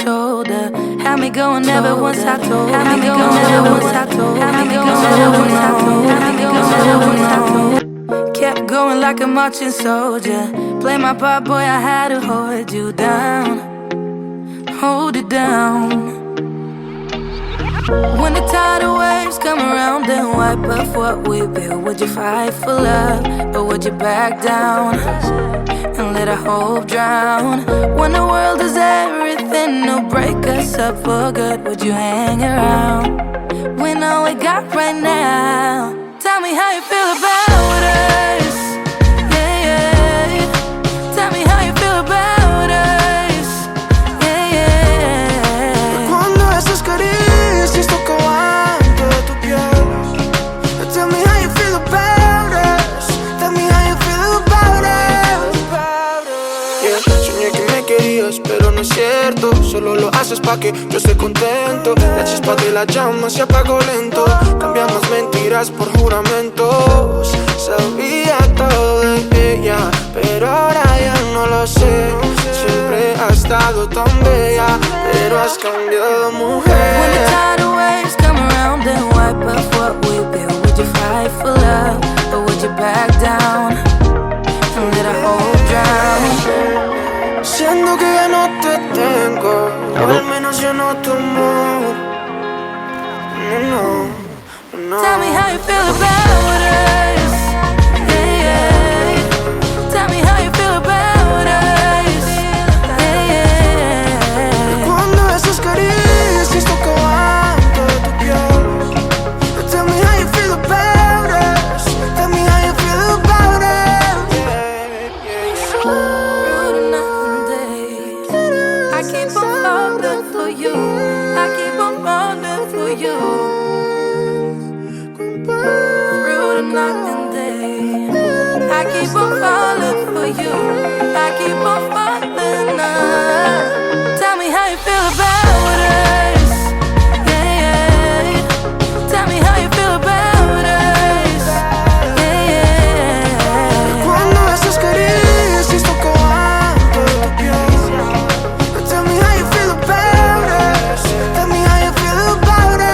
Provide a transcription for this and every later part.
shoulder. Had me going never once I told. Had me going never once I told. Had me going never once I told. Had me going never once I told. Kept going like a marching soldier. Play my part, boy, I had to hold you down. Hold it down. When the tidal waves come around and wipe off what we built, would you fight for love, or would you back down and let our hope drown? When the world is everything to break us up for good, would you hang around? When all we got right now, tell me how you feel about us. Yeah, yeah. Tell me how you feel about us. Yeah, yeah. Cuando esas caricias tocaban toda tu piel. Tell me how you feel about us. Tell me how you feel about us. Yeah, soñé que me querías, pero no es cierto. Solo lo haces pa' que yo esté contento. La chispa de la llama se apagó lento. Cambiamos mentiras por juramentos. Sabía todo de ella, pero ahora ya no lo sé. Siempre has estado tan bella, pero has cambiado, mujer. When the tidal waves come around and wipe off what we built, would you fight for love, or would you back down and let our hope drown? Siendo que ya no te tengo, o al menos yo no tu amor. No, no. Tell me how you feel about us. Yeah, yeah. Tell me how you feel about us. Yeah, yeah. Cuando esas caricias tocaban toda tu piel. Tell me how you feel about us. Tell me how you feel about us. Through the night and day, I keep on falling for you. I keep on falling for you. Through the night and day, I keep on falling for you. I keep on falling now. Tell me how you feel about us. Yeah, yeah. Tell me how you feel about us. Yeah, yeah. Cuando esas caricias tocaban toda tu piel. Tell me how you feel about us. Tell me how you feel about us.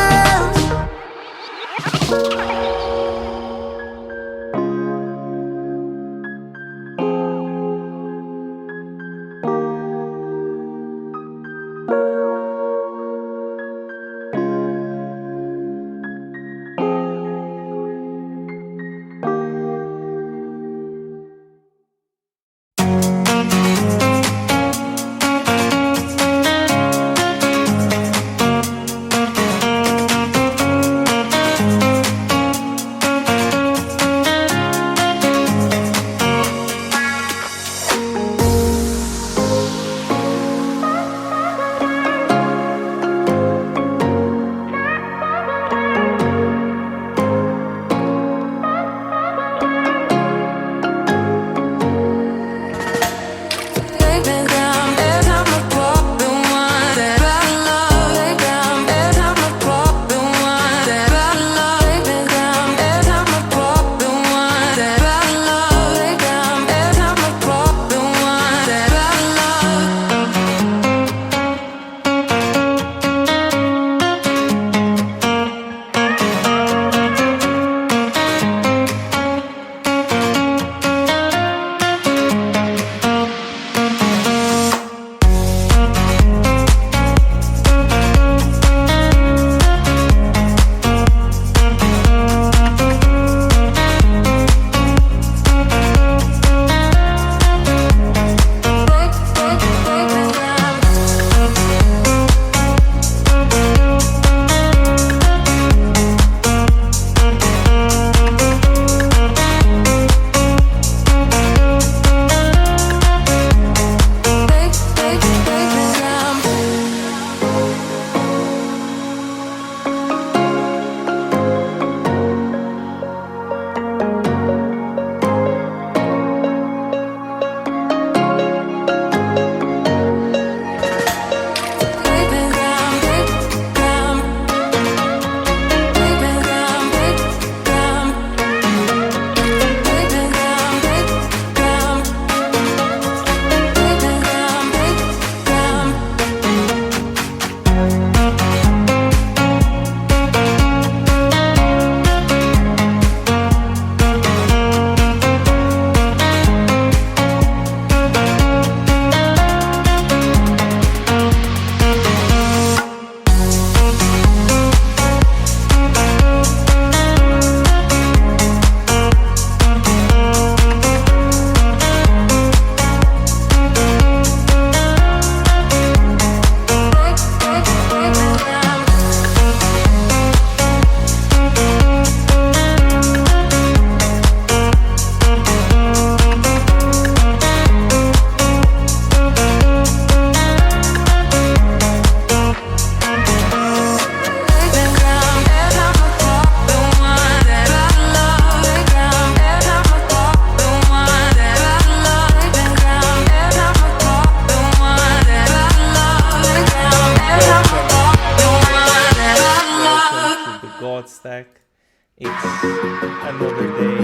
It's another day,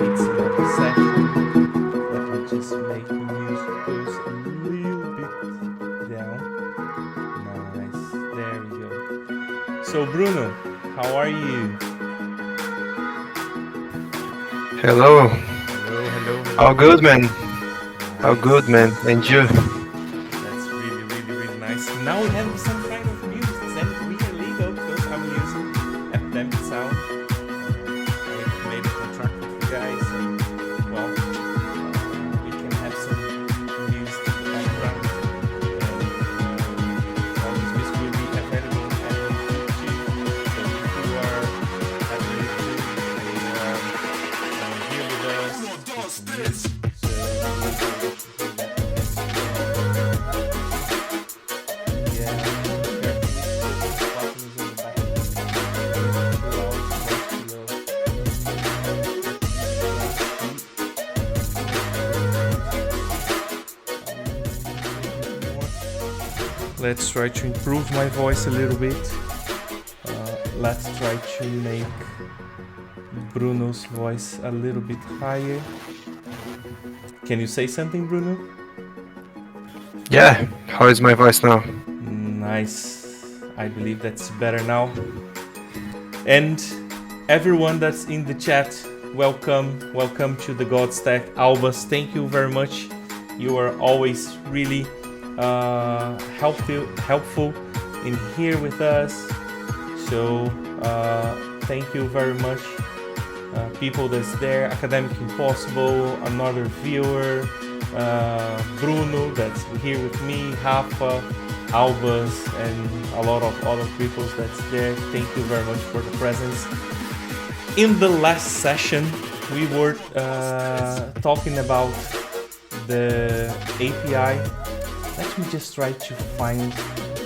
it's another session. Let me just make the music goes a little bit down. Nice, there we go. So Bruno, how are you? Hello. Hello, hello, How hello. good, man? How good, Nice. man? And you? That's really, really, really nice. Now we have some kind of music, and we are legal because I'm using FDM sound. I made a contract with you guys, and well, we can have some music in the background. And all this music will be available at YouTube. So if you are happy to here with us, with some music, so let's try to improve my voice a little bit. Let's try to make Bruno's voice a little bit higher. Can you say something, Bruno? Yeah. How is my voice now? Nice. I believe that's better now. And everyone that's in the chat, welcome to the God Stack. Albus, thank you very much. You are always really helpful in here with us. So thank you very much. People that's there, Academic Impossible, another viewer, Bruno that's here with me, Rafa, Albus, and a lot of other people that's there. Thank you very much for the presence. In the last session, we were talking about the API. Let me just try to find.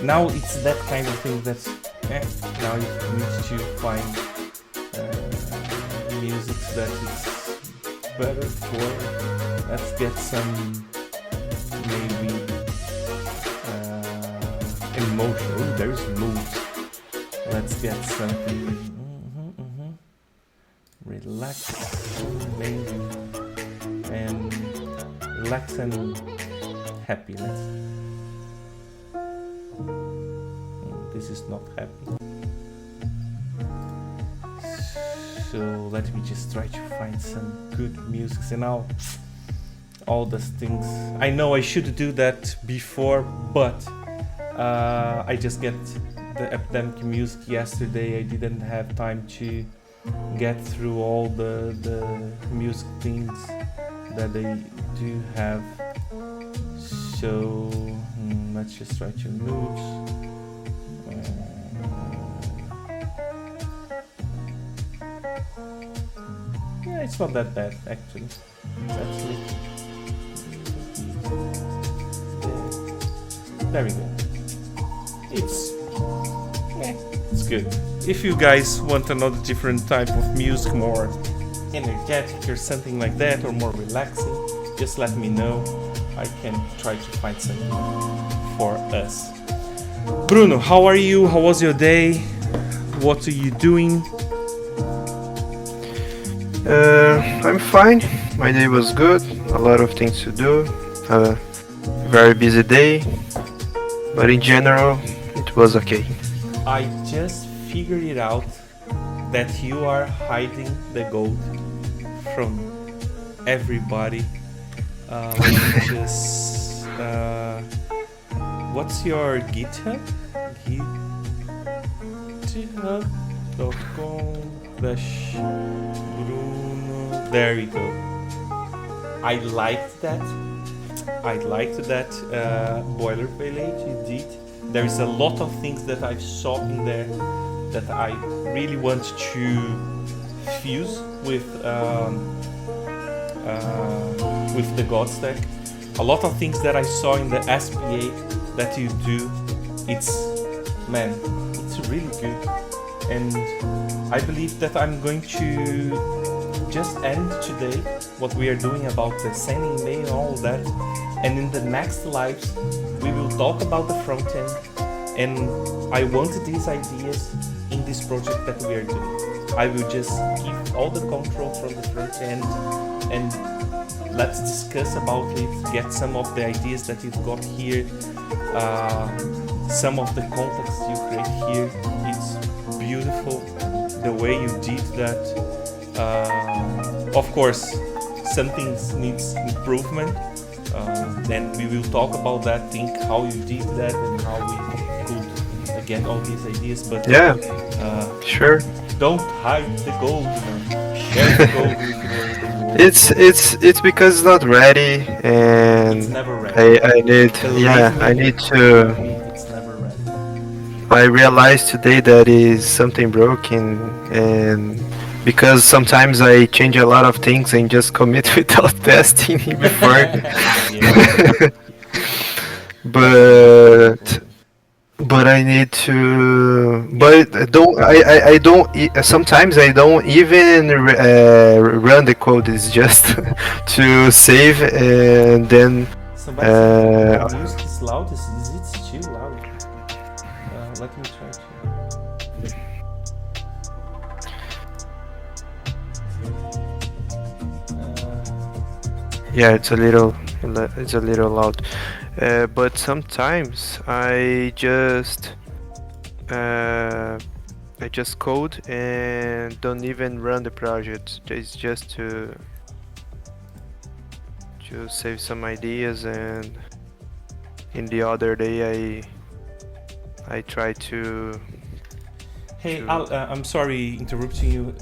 Now it's that kind of thing that's. Now you need to find music that is better for. Let's get some maybe emotion. Oh, there's moods. Let's get something relax, maybe, and relax and happy. This is not happy. So let me just try to find some good music. And now all those things. I know I should do that before, but I just get the epidemic music yesterday. I didn't have time to get through all the music things that they do have. So let's just try to move. Yeah, it's not that bad actually. Actually, there we go. It's good. If you guys want another different type of music, more energetic or something like that, or more relaxing, just let me know. I can try to find something for us. Bruno, how are you? How was your day? What are you doing? I'm fine. My day was good. A lot of things to do. A very busy day. But in general, it was okay. I just figured it out that you are hiding the gold from everybody. Let me just. What's your GitHub? GitHub.com/Bruno. There we go. I liked that. Boilerplate you did. There is a lot of things that I saw in there that I really want to fuse with the God Stack. A lot of things that I saw in the SPA that you do, it's really good. And I believe that I'm going to just end today what we are doing about the sending mail and all that. And in the next lives, we will talk about the front end. And I want these ideas in this project that we are doing. I will just give all the control from the front end, and let's discuss about it, get some of the ideas that you've got here, some of the context you create here. It's beautiful the way you did that. Of course, some things needs improvement. Then we will talk about that, think how you did that and how we could get all these ideas. But Yeah, sure. don't hide the gold, man. Share the gold with the world. It's because it's not ready, It's and never ready. I need Believe I me, need to. it's never ready. I realized today that is something broken, and because sometimes I change a lot of things and just commit without testing before. Yeah. but but I need to. But I don't. I don't. Sometimes I don't even run the code. It's just to save and then. Somebody said Uh, the music is loud. Is it still loud? Let me try to. yeah, it's a little loud. But sometimes I just code and don't even run the project. It's just to save some ideas, and in the other day I try to. Hey, Sure. Al, I'm sorry interrupting you.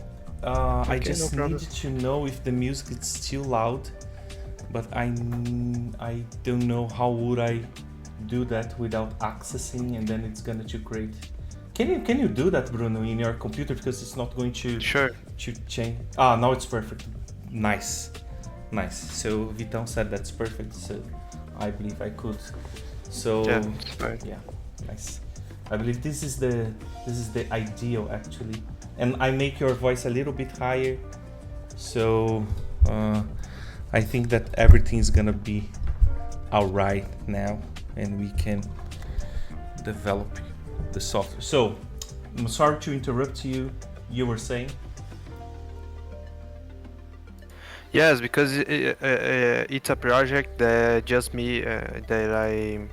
I Okay, just no problem. needed to know if the music is still loud, but I don't know how would I do that without accessing, and then it's gonna to create. Can you do that, Bruno, in your computer, because it's not going to Sure. change? Ah, now it's perfect. Nice. So Vitão said that's perfect, so I believe I could. So Yeah, it's fine. yeah, nice. I believe this is the ideal actually, and I make your voice a little bit higher, so I think that everything is gonna be alright now, and we can develop the software. So I'm sorry to interrupt you. You were saying? Yes, because it's a project that just me that I'm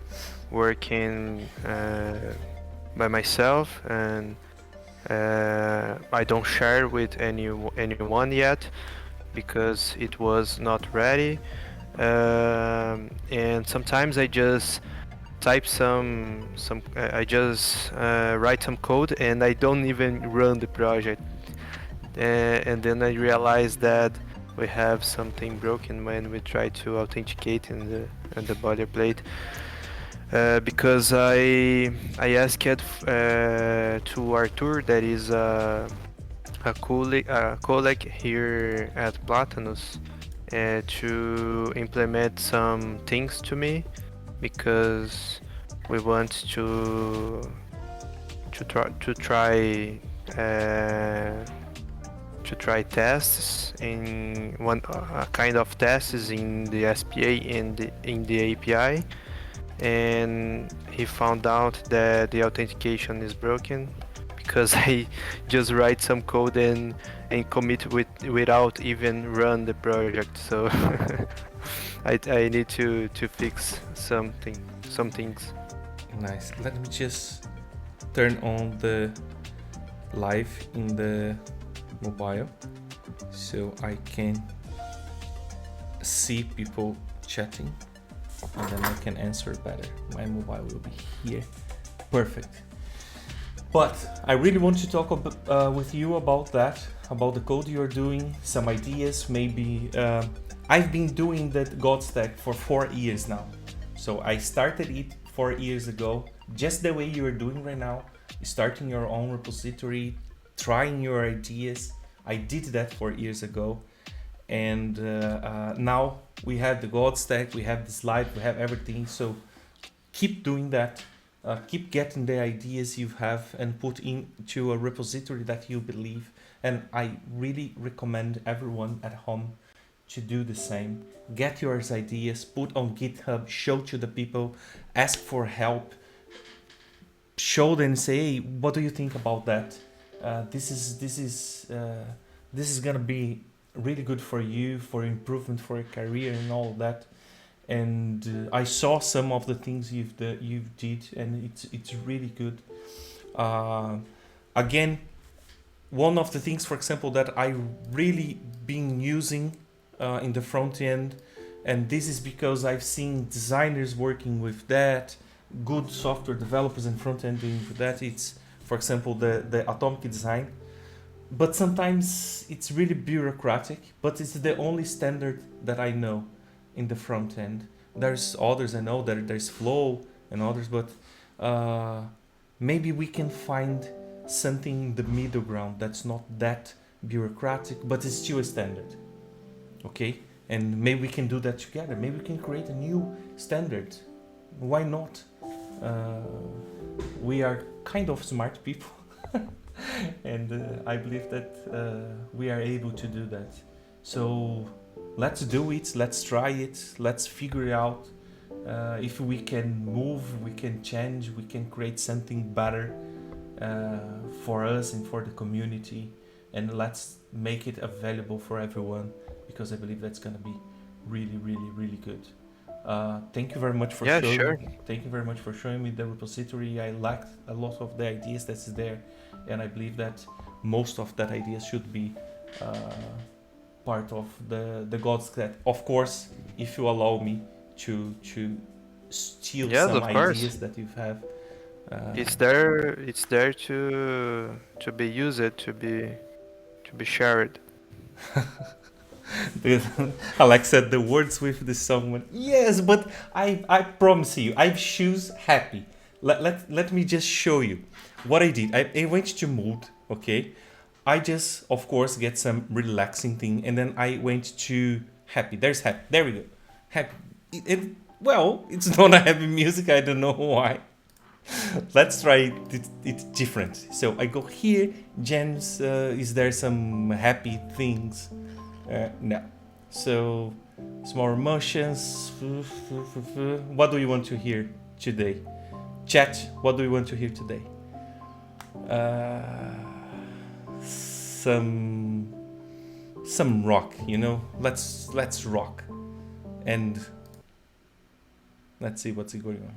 working by myself, and I don't share with anyone yet because it was not ready. And sometimes I just type I just write some code and I don't even run the project. And then I realize that we have something broken when we try to authenticate in the boilerplate. Because I asked to Arthur, that is a colleague here at Platanus, to implement some things to me, because we want to try tests in one kind of tests in the SPA and in the API, and he found out that the authentication is broken because I just write some code and commit without even run the project. So I need to fix some things. Nice. Let me just turn on the live in the mobile so I can see people chatting, and then I can answer better. My mobile will be here. Perfect. But I really want to talk with you about that, about the code you're doing, some ideas, maybe. I've been doing that God stack for 4 years now. So I started it 4 years ago, just the way you're doing right now, starting your own repository, trying your ideas. I did that 4 years ago. And now we have the God stack, we have the slide, we have everything. So keep doing that. Keep getting the ideas you have and put into a repository that you believe. And I really recommend everyone at home to do the same. Get your ideas, put on GitHub, show to the people, ask for help, show them, say, hey, what do you think about that? this is gonna be really good for you, for improvement, for your career and all that. And I saw some of the things you did, and it's really good. Again, one of the things, for example, that I really been using in the front end, and this is because I've seen designers working with that, good software developers and front end doing that. It's, for example, the atomic design. But sometimes it's really bureaucratic, but it's the only standard that I know in the front end. There's others I know, there's Flow and others, but maybe we can find something in the middle ground that's not that bureaucratic, but it's still a standard. Okay? And maybe we can do that together. Maybe we can create a new standard. Why not? We are kind of smart people. And I believe that we are able to do that. So let's do it, let's try it, let's figure it out. If we can move, we can change, we can create something better for us and for the community, and let's make it available for everyone, because I believe that's gonna be really, really, really good. Thank you very much for showing. Sure. Thank you very much for showing me the repository. I liked a lot of the ideas that's there, and I believe that most of that ideas should be part of the gods that, of course, if you allow me to steal Yes, some of course. ideas that you have. It's there to be used, to be shared. Alex said the words with the song. Yes, but I promise you, I choose happy. Let me just show you what I did. I went to mood, okay? I just, of course, get some relaxing thing, and then I went to happy. There's happy. There we go. Happy. Well, it's not a happy music. I don't know why. Let's try it different. So I go here. James, is there some happy things? No. So small emotions. What do you want to hear today? Chat. What do you want to hear today? Some rock, you know. Let's rock, and let's see what's going on.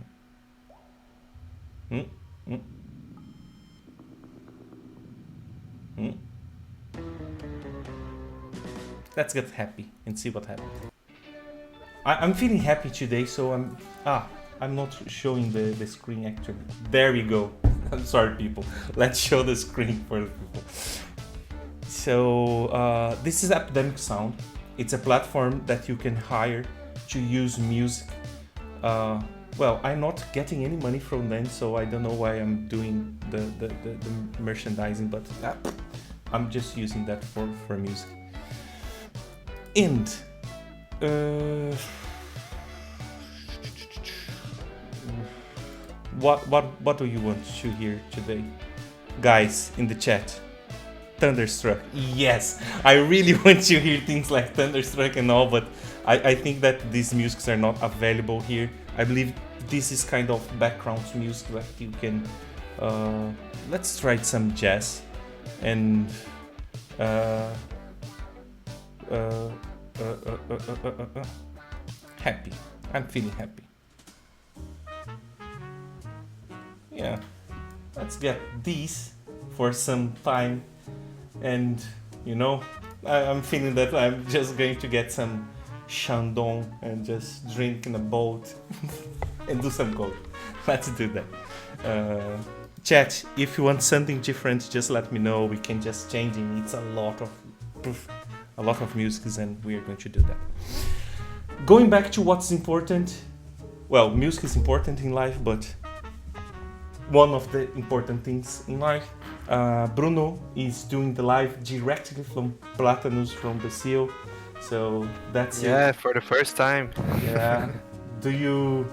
Let's get happy and see what happens. I'm feeling happy today, so I'm not showing the screen actually. There we go. I'm sorry, people. Let's show the screen for the people. So this is Epidemic Sound. It's a platform that you can hire to use music. Well, I'm not getting any money from them, so I don't know why I'm doing the merchandising, but I'm just using that for music. And what do you want to hear today, guys, in the chat? Thunderstruck. Yes, I really want to hear things like Thunderstruck and all, but I think that these musics are not available here. I believe this is kind of background music that you can. Let's try some jazz and. Happy. I'm feeling happy. Yeah, let's get these for some time, and you know, I'm feeling that I'm just going to get some Chandon and just drink in a boat and do some code. Let's do that. Chat, if you want something different, just let me know. We can just change it. It's a lot of music, and we are going to do that. Going back to what's important, well, music is important in life, but one of the important things in life, Bruno is doing the live directly from Plátanos, from Brazil. So that's it. For the first time. Yeah. Do you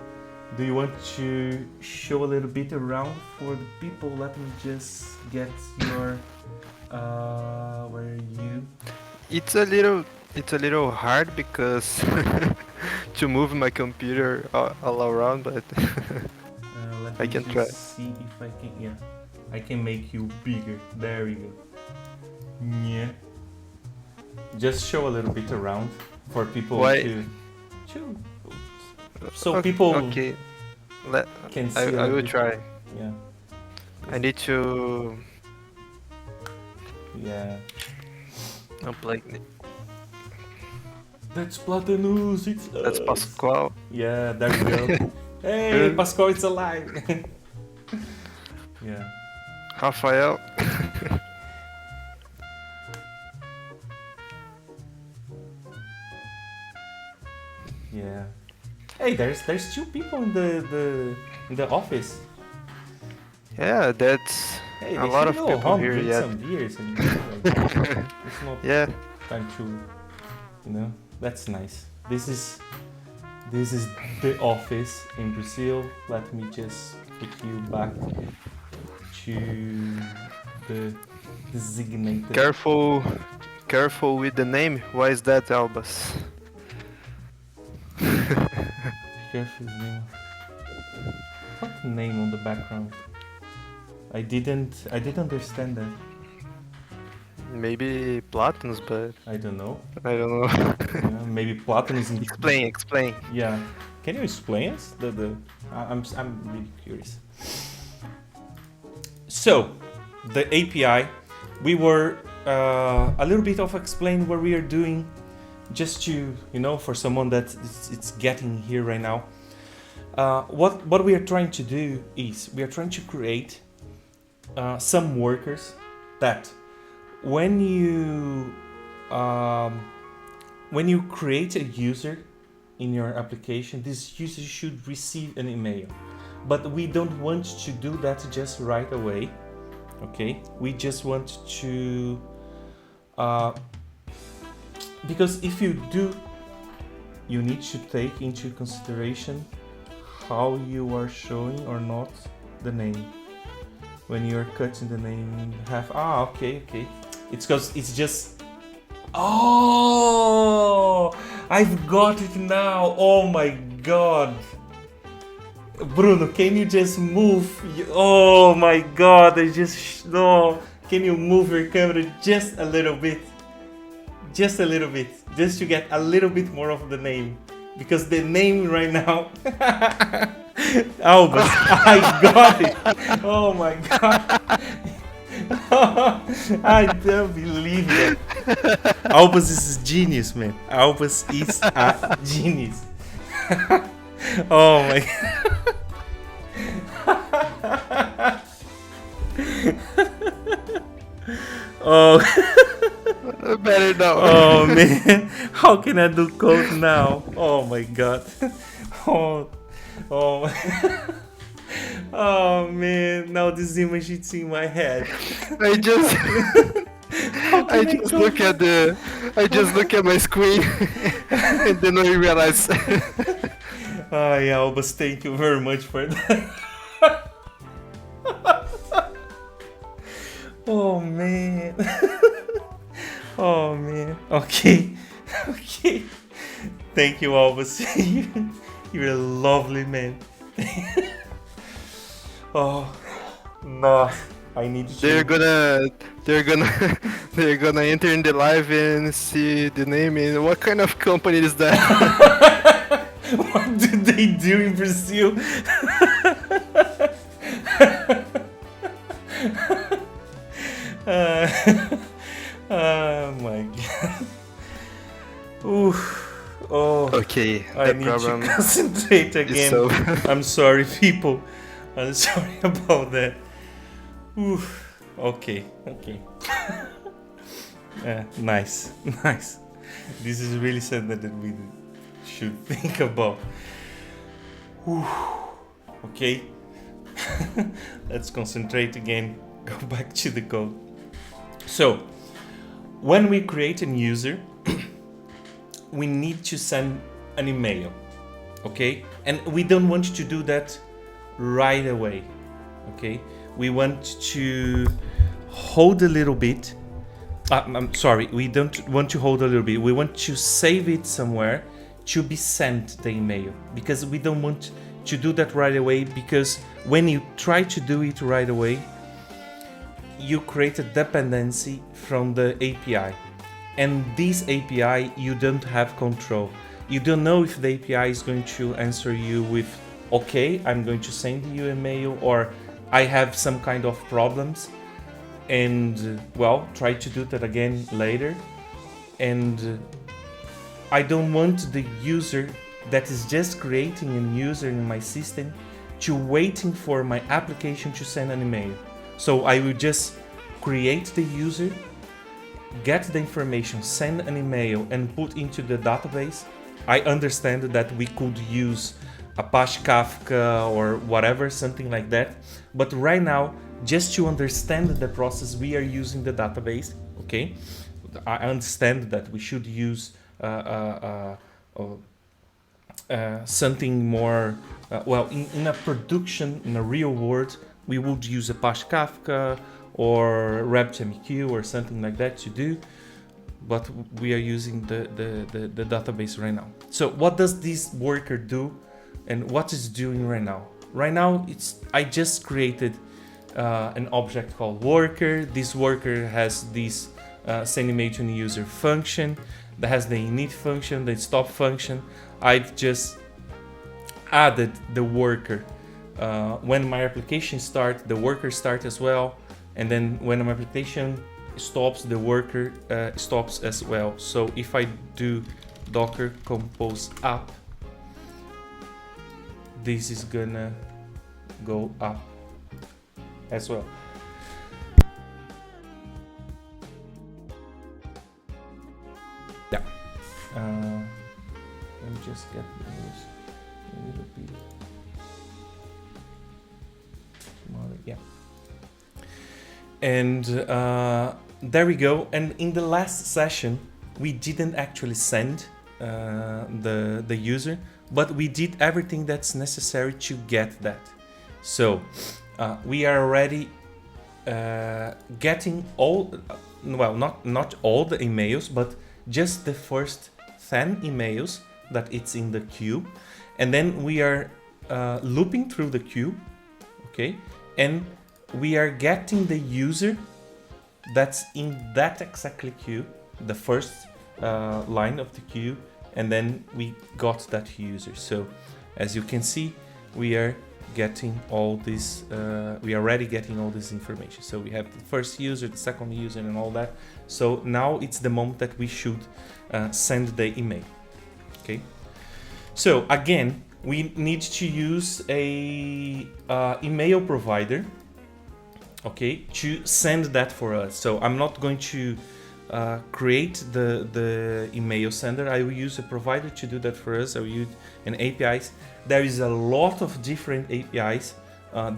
want to show a little bit around for the people? Let me just get your where are you? It's a little hard because to move my computer all around, but Let I me can just try. see if I can. Yeah. I can make you bigger. There we go. Yeah. Just show a little bit around for people Why? to so people Okay. can see. I will try. Yeah. I need to Yeah. unplug. That's Platanus. It's That's us. Pascual. Yeah, there we go. Hey, Pascal, it's alive. Yeah. Rafael. Yeah. Hey, there's two people in the office. Yeah, that's Hey, a they lot should of go people home, here drink yet. some beers, and it's not Yeah. time to, that's nice. This is the office in Brazil. Let me just put you back to the designated. Careful with the name. Why is that, Albus? Careful name. What name on the background? I didn't understand that. Maybe Platinus, but I don't know. I don't know. Yeah, maybe Platinum is in. Explain. Yeah. Can you explain us I'm really curious. So, the API, we were a little bit of explain what we are doing, just to for someone that it's getting here right now. What we are trying to do is we are trying to create some workers that when you create a user in your application, this user should receive an email. But we don't want to do that just right away. Okay? We just want to because if you do, you need to take into consideration how you are showing or not the name. When you're cutting the name in half. Okay. It's because it's just. Oh, I've got it now. Oh my god. Bruno, can you just move? Oh my god, no. Can you move your camera just a little bit? Just a little bit. Just to get a little bit more of the name. Because the name right now. Albus, I got it. Oh my god. I don't believe it. Albus is a genius, man. Albus is a genius. Oh my god. Oh. Better now. Oh man. How can I do code now? Oh my god. Oh my. Oh man, now this image is in my head. I just look at my screen and then I realize. Yeah, Albus, thank you very much for that. Oh man. Oh man. Okay. Thank you, Albus. You're a lovely man. Oh no, I need to. They're gonna enter in the live and see the name and what kind of company is that? What do they do in Brazil? Oh my god. Oof. Oh. Okay, I the need problem to concentrate again. so- I'm sorry, people. I'm sorry about that. Oof. Okay. Nice. This is really something that we should think about. Oof. Okay. Let's concentrate again. Go back to the code. So, when we create a user, we need to send an email, okay? And we don't want to do that right away, okay? We want to hold a little bit. I'm sorry, we don't want to hold a little bit. We want to save it somewhere to be sent the email, because we don't want to do that right away, because when you try to do it right away, you create a dependency from the API. And this API, you don't have control. You don't know if the API is going to answer you with, okay, I'm going to send you a mail, or I have some kind of problems, and well, try to do that again later. And I don't want the user that is just creating a user in my system to waiting for my application to send an email. So I will just create the user, get the information, send an email, and put into the database. I understand that we could use Apache Kafka or whatever, something like that. But right now, just to understand the process, we are using the database, okay? I understand that we should use something more, well, in a production, in a real world, we would use Apache Kafka or RabbitMQ or something like that to do, but we are using the database right now. So what does this worker do, and what is doing right now? Right now, I just created an object called worker. This worker has this send email to the user function that has the init function, the stop function. I've just added the worker. When my application starts, the worker starts as well. And then when my application stops, the worker stops as well. So if I do docker compose app, this is gonna go up as well. Yeah. Let me just get this a little bit smaller. Yeah. And there we go. And in the last session, we didn't actually send the user, but we did everything that's necessary to get that. So we are already getting all, well, not all the emails, but just the first 10 emails that it's in the queue. And then we are looping through the queue, okay? And we are getting the user that's in that exactly queue, the first line of the queue, and then we got that user. So as you can see, we are getting all this, we are already getting all this information. So we have the first user, the second user, and all that. So now it's the moment that we should send the email, okay? So again, we need to use a email provider, okay, to send that for us. So I'm not going to create the email sender. I will use a provider to do that for us. I will use an APIs. There is a lot of different APIs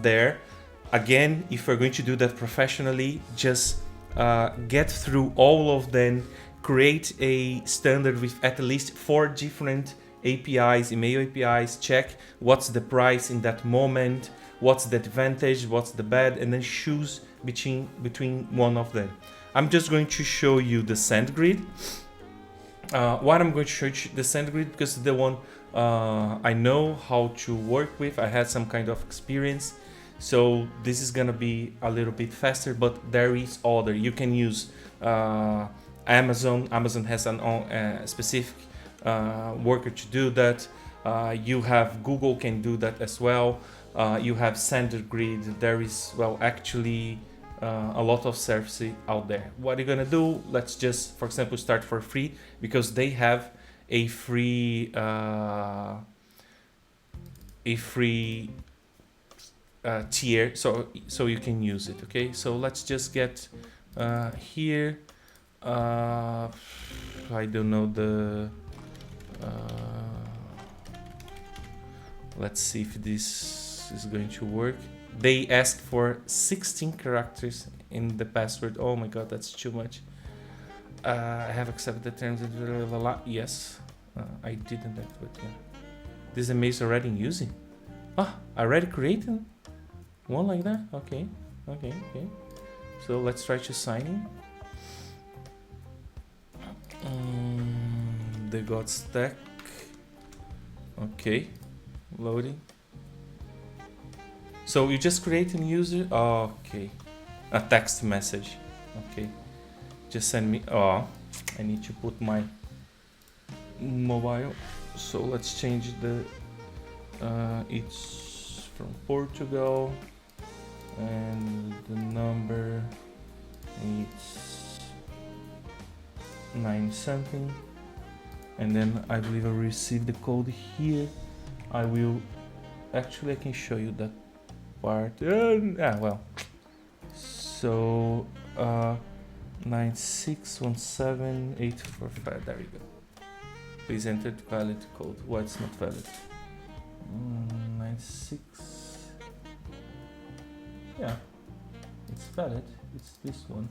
there. Again, if we're going to do that professionally, just get through all of them, create a standard with at least 4 different APIs, email APIs, check what's the price in that moment, what's the advantage, what's the bad, and then choose between one of them. I'm just going to show you the SendGrid. Why I'm going to show you the SendGrid? Because the one I know how to work with. I had some kind of experience. So this is gonna be a little bit faster, but there is other. You can use Amazon. Amazon has an specific worker to do that. You have Google can do that as well. You have SendGrid. There is, well, actually a lot of services out there. What you're gonna do? Let's just, for example, start for free, because they have a free tier, so you can use it. Okay, so let's just get here. I don't know the. Let's see if this is going to work. They ask for 16 characters in the password. Oh my god, that's too much. I have accepted the terms. Yes, I didn't. But yeah, this email is already in using. Ah, already created one like that. Okay. So let's try to sign in. They got stack. Okay, loading. So you just create a user. Okay, a text message. Okay, just send me. Oh, I need to put my mobile. So let's change the. It's from Portugal, and the number it's 9 something, and then I believe I received the code here. I will actually I can show you that part. Well, so 9617845. There you go. Please enter the valid code. Why it's not valid? 96. Yeah, it's valid. It's this one.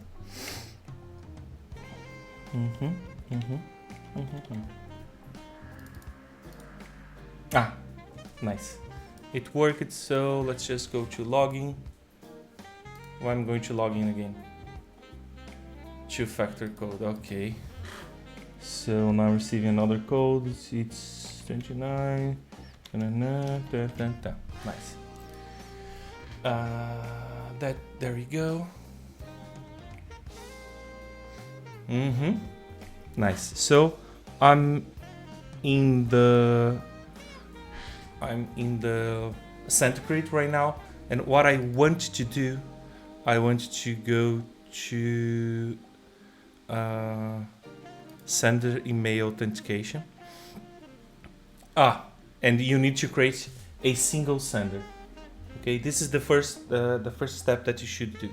Ah, nice. It worked. So let's just go to login. Well, I'm going to log in again. Two-factor code. Okay. So now receiving another code. It's 29. Nice. There we go. Nice. So I'm in the centigrade right now, and what I want to do, I want to go to sender email authentication. And you need to create a single sender. Okay, this is the first step that you should do.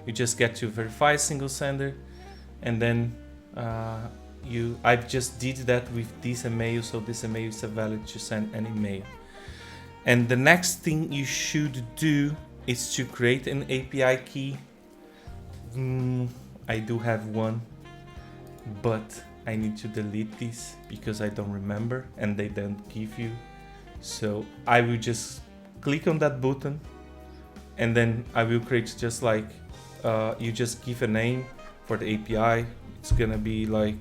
You just get to verify single sender, and then I just did that with this email, so this email is valid to send an email. And the next thing you should do is to create an API key. I do have one, but I need to delete this because I don't remember and they don't give you. So I will just click on that button, and then I will create just like you just give a name for the API. It's gonna be like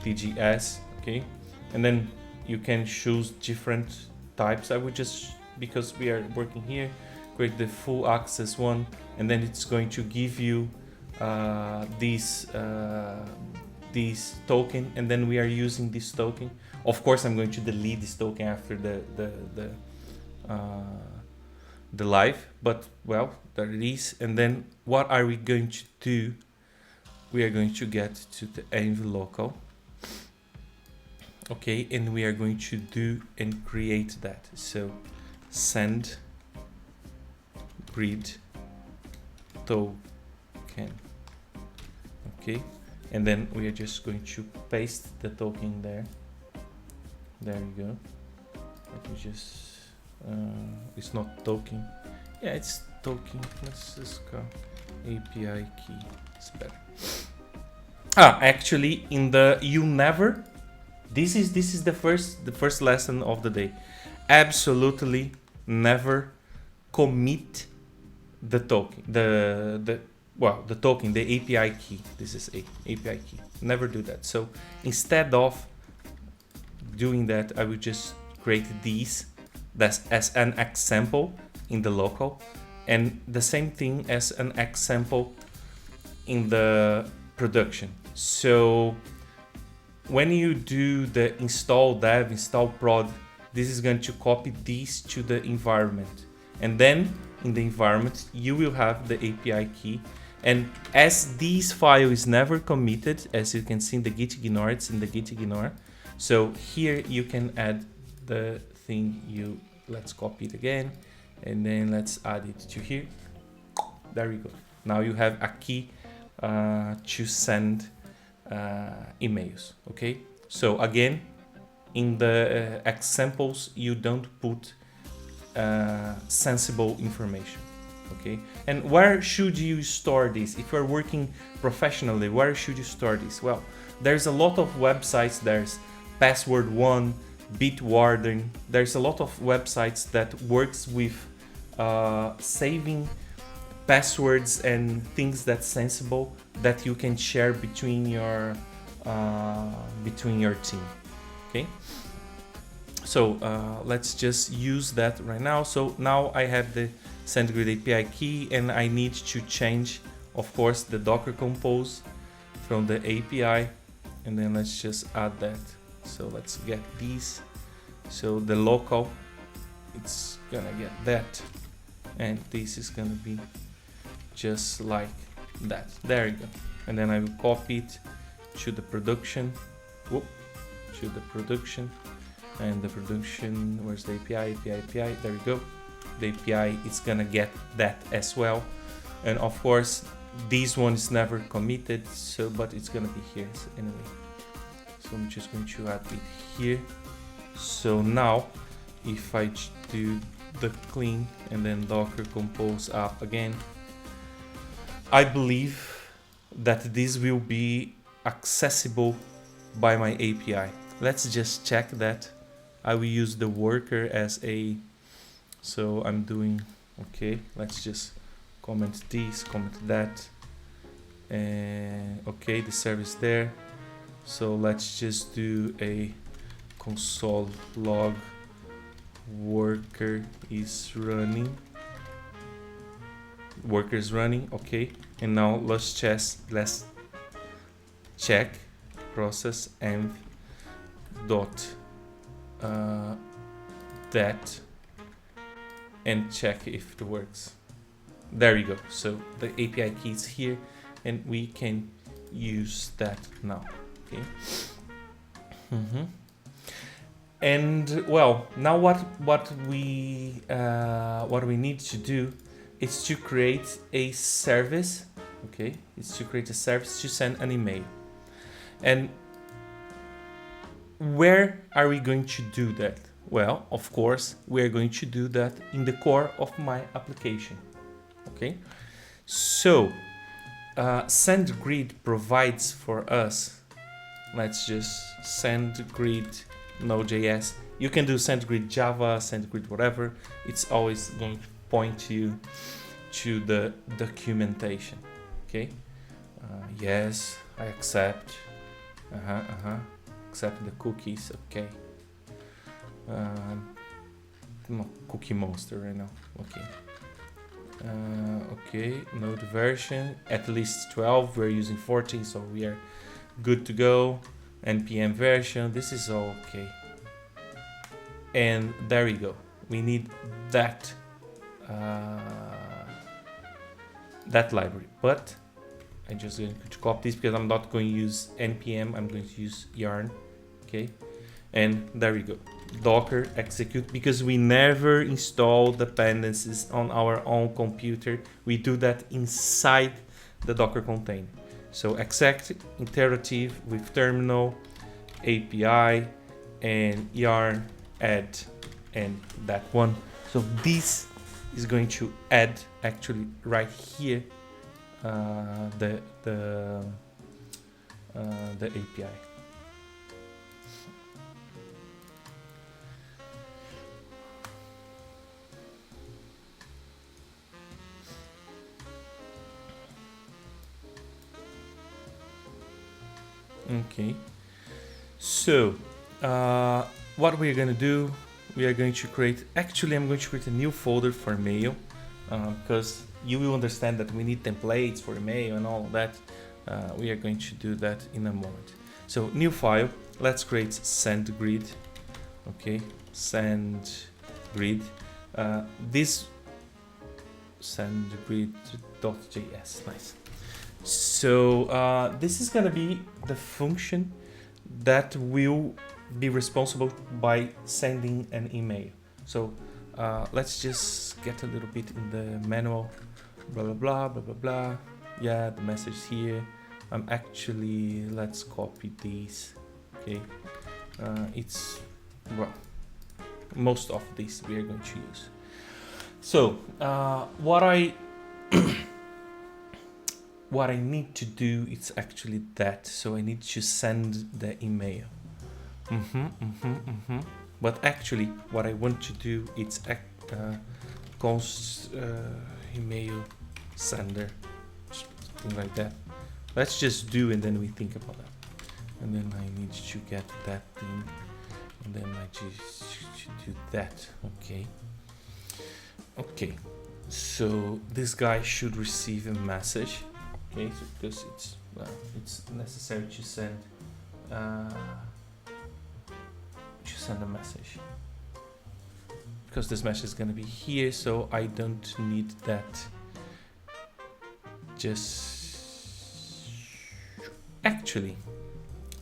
TGS, okay? And then you can choose different types. I would just, because we are working here, create the full access one, and then it's going to give you this token, and then we are using this token. Of course, I'm going to delete this token after the live, but well, there it is. And then what are we going to do? We are going to get to the env local, okay, and we are going to do and create that. So send grid token, okay, and then we are just going to paste the token there. There you go. Let me just it's not token. Yeah, it's token. Let's just go API key. It's better. Actually, in the you never. This is the first lesson of the day. Absolutely never commit the token. The token, the API key. This is API key. Never do that. So instead of doing that, I will just create these as an example in the local, and the same thing as an example in the production. So when you do the install dev, install prod, this is going to copy these to the environment, and then in the environment you will have the API key. And as this file is never committed, as you can see in the git ignore, it's in the git ignore. So here you can add the thing let's copy it again, and then let's add it to here. There we go. Now you have a key to send emails, okay? So again, in the examples, you don't put sensible information, okay? And where should you store this? If you're working professionally, where should you store this? Well, there's a lot of websites. There's Password One, Bitwarden. There's a lot of websites that works with saving passwords and things that's sensible that you can share between your team. Okay. So let's just use that right now. So now I have the SendGrid API key, and I need to change of course the Docker Compose from the API, and then let's just add that. So let's get these. So the local, it's gonna get that, and this is gonna be just like that. There you go. And then I will copy it to the production. Whoop, to the production, and the production, where's the API? API, there we go. The API is gonna get that as well. And of course, this one is never committed, so but it's gonna be here anyway. So I'm just going to add it here. So now, if I do the clean and then Docker Compose up again, I believe that this will be accessible by my API. Let's just check that. I will use the worker as a, so I'm doing, okay, let's just comment this, comment that, and okay, the service there. So let's just do a console log worker is running, worker is running, okay. And now let's check process env dot that and check if it works. There you go. So the API key is here, and we can use that now. Okay. And well, now what we need to do is to create a service. Okay, it's to create a service to send an email. And where are we going to do that? Well, of course, we are going to do that in the core of my application. Okay, so SendGrid provides for us. Let's just SendGrid Node.js. You can do SendGrid Java, SendGrid whatever. It's always going to point you to the documentation. Okay. Yes, I accept. Accept the cookies. Okay. No, cookie monster right now. Okay. Okay. Node version at least 12. We're using 14, so we are good to go. NPM version. This is all okay. And there we go. We need that that library, but I'm just going to copy this because I'm not going to use npm. I'm going to use yarn. Okay, and there we go. Docker execute, because we never install dependencies on our own computer. We do that inside the Docker container. So exec iterative with terminal, API, and yarn add, and that one. So this is going to add actually right here the API. Okay, so what we're gonna do, we are going to create, actually I'm going to create a new folder for mail, because you will understand that we need templates for mail and all of that. We are going to do that in a moment. So new file, let's create SendGrid. Okay, SendGrid. This SendGrid.js, nice. So this is gonna be the function that will be responsible by sending an email. So let's just get a little bit in the manual. Blah blah blah blah blah blah. Yeah, the message here. I'm actually, let's copy these. Okay, it's, well, most of these we are going to use. So what I what I need to do is actually that. So I need to send the email. But actually, what I want to do is const email sender, something like that. Let's just do, and then we think about that. And then I need to get that thing, and then I just do that. Okay. Okay. So this guy should receive a message. Okay, so because it's necessary to send a message, because this message is gonna be here, so I don't need that. Actually,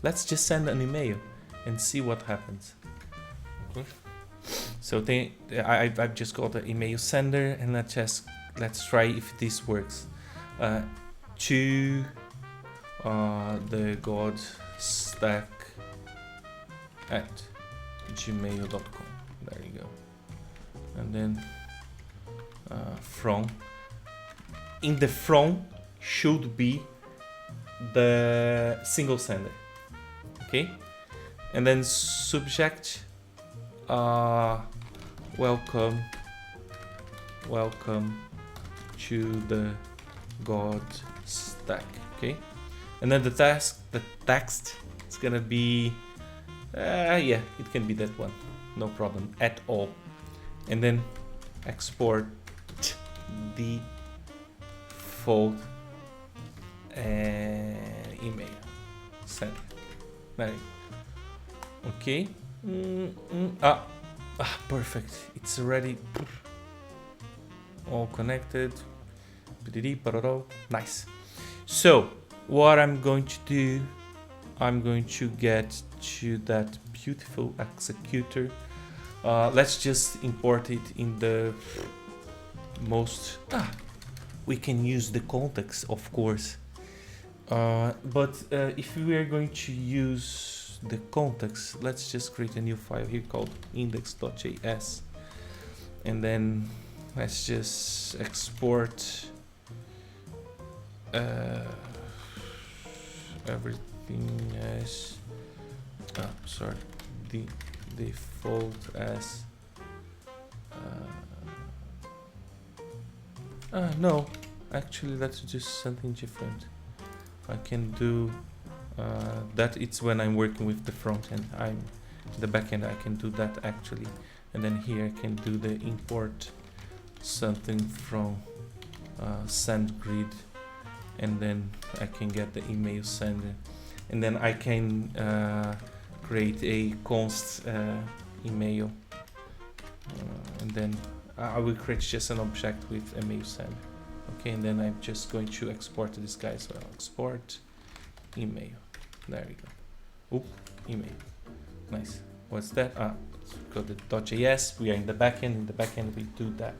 let's just send an email and see what happens. Okay. So I've just got the email sender, and let's try if this works. To the god stack at gmail.com. There you go. And then from. In the from should be the single sender. Okay? And then subject welcome to the god stack. Okay? And then the text is gonna be yeah, it can be that one, no problem at all. And then export default email send. There you go. Okay. Perfect. It's already all connected. Nice. So what I'm going to do, I'm going to get to that beautiful executor. Let's just import it in the most. We can use the context, of course. But if we are going to use the context, let's just create a new file here called index.js, and then let's just export everything as the default as no, actually let's do something different. I can do that. It's when I'm working with the front end. I'm the backend. I can do that actually, and then here I can do the import something from SendGrid, and then I can get the email sender, and then I can create a const email, and then I will create just an object with email sender. Okay, and then I'm just going to export this guy as well. Export email. There we go. Oop, email. Nice. What's that? Let's go to .js. We are in the backend. In the backend, we do that.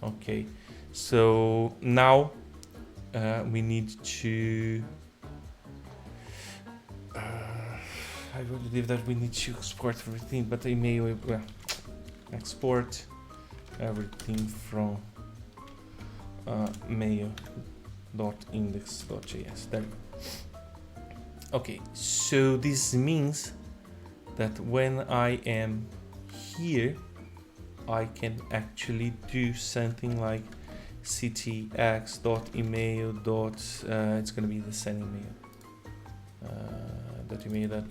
Okay. So now we need to. I believe that we need to export everything, but email. Well, export everything from mail.index.js. There. Okay, so this means that when I am here, I can actually do something like ctx.email. It's gonna be the send email.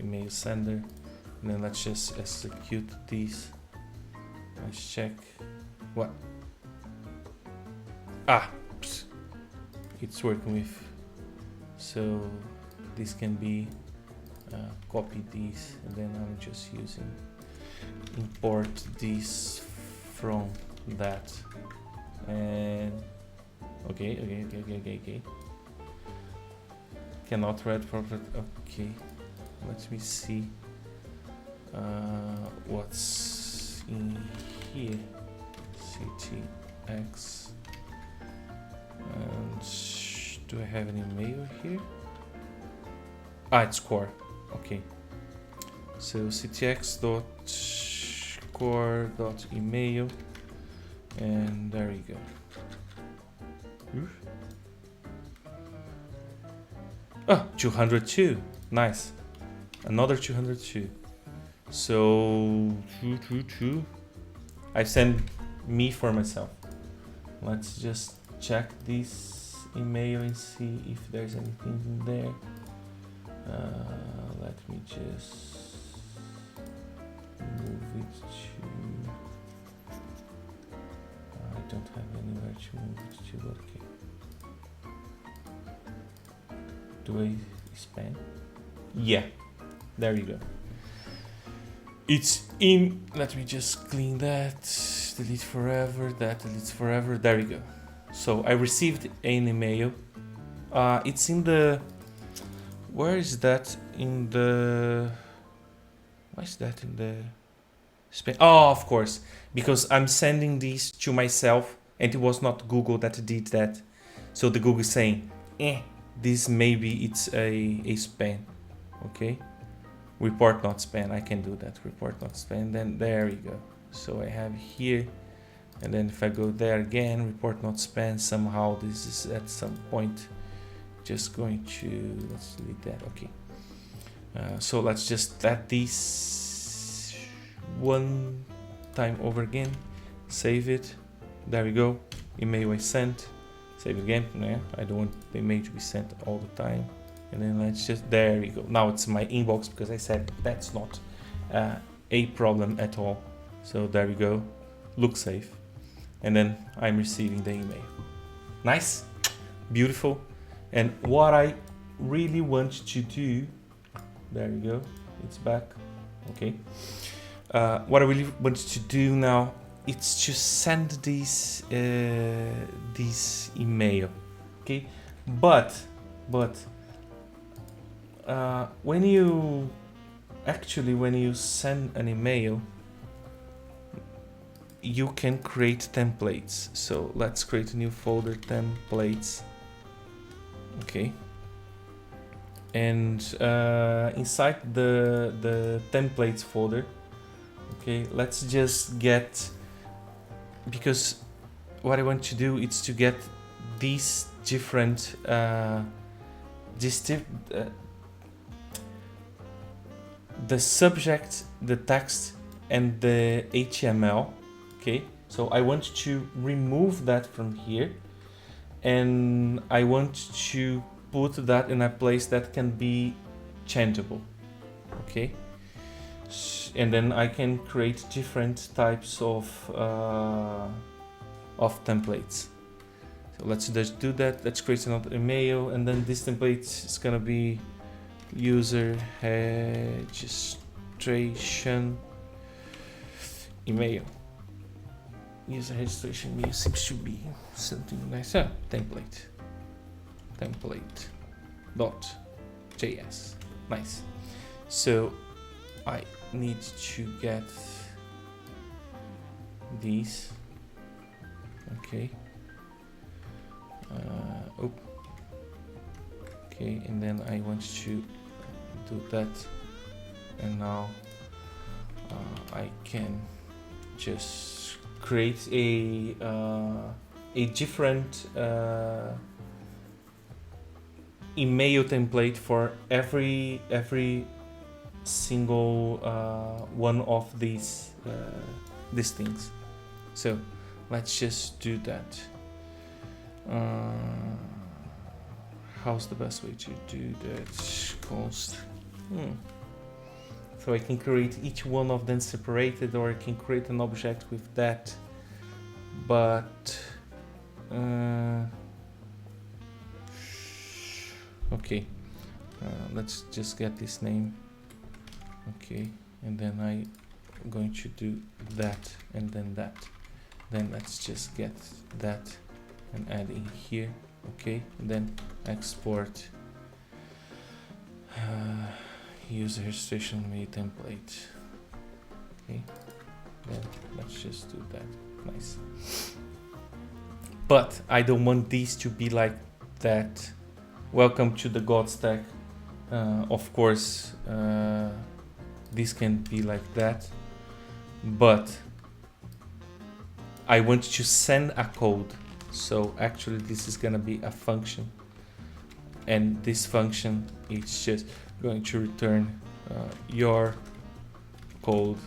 .email sender, and then let's just execute these. Let's check what. It's working with. So this can be copy these, and then I'm just using import these from that, and okay. Cannot read profit. Okay, let me see what's in here. ctx, and do I have any mail here? It's core. Okay, so ctx.core.email, and there you go. 202. Nice. Another 202. So 222. I send me for myself. Let's just check this email and see if there's anything in there. Let me just move it to. I don't have anywhere to move it to. Okay. do I spam? Yeah, there you go. It's in, let me just clean that, delete forever, that deletes forever, there you go. So I received an email. It's in the, where is that in the, why is that in the spam? Oh, of course, because I'm sending these to myself and it was not Google that did that. So the Google is saying, this maybe it's a spam, okay? Report not spam, I can do that, report not spam, then there we go. So I have here, and then if I go there again, report not spam, somehow this is at some point just going to, let's delete that, okay. So let's just add this one time over again, save it, there we go, email I sent, save it again, yeah, I don't want the email to be sent all the time. And then let's just, there we go. Now it's my inbox because I said that's not a problem at all. So there we go, look safe. And then I'm receiving the email. Nice, beautiful. And what I really want to do, there we go, it's back, okay. What I really want to do now, it's to send this email, okay. But when you send an email, you can create templates. So let's create a new folder, templates, okay. And inside the templates folder, okay, let's just get, because what I want to do is to get these different the subject, the text, and the HTML, okay. So I want to remove that from here, and I want to put that in a place that can be changeable, okay. And then I can create different types of templates. So let's just do that. Let's create another email, and then this template is gonna be user registration email. User registration email seems to be something nice. Template .js. Nice. So I need to get these, okay. Okay, and then I want to do that, and now I can just create a different email template for every single one of these things. So let's just do that. How's the best way to do that? Const. So I can create each one of them separated, or I can create an object with that. But okay, let's just get this name. Okay, and then I'm going to do that, and then that. Then let's just get that and add in here. Okay, and then export user registration mail template. Okay, then let's just do that. Nice. But I don't want these to be like that. Welcome to the God stack. Of course, this can be like that, but I want to send a code. So actually this is gonna be a function, and this function is just going to return your code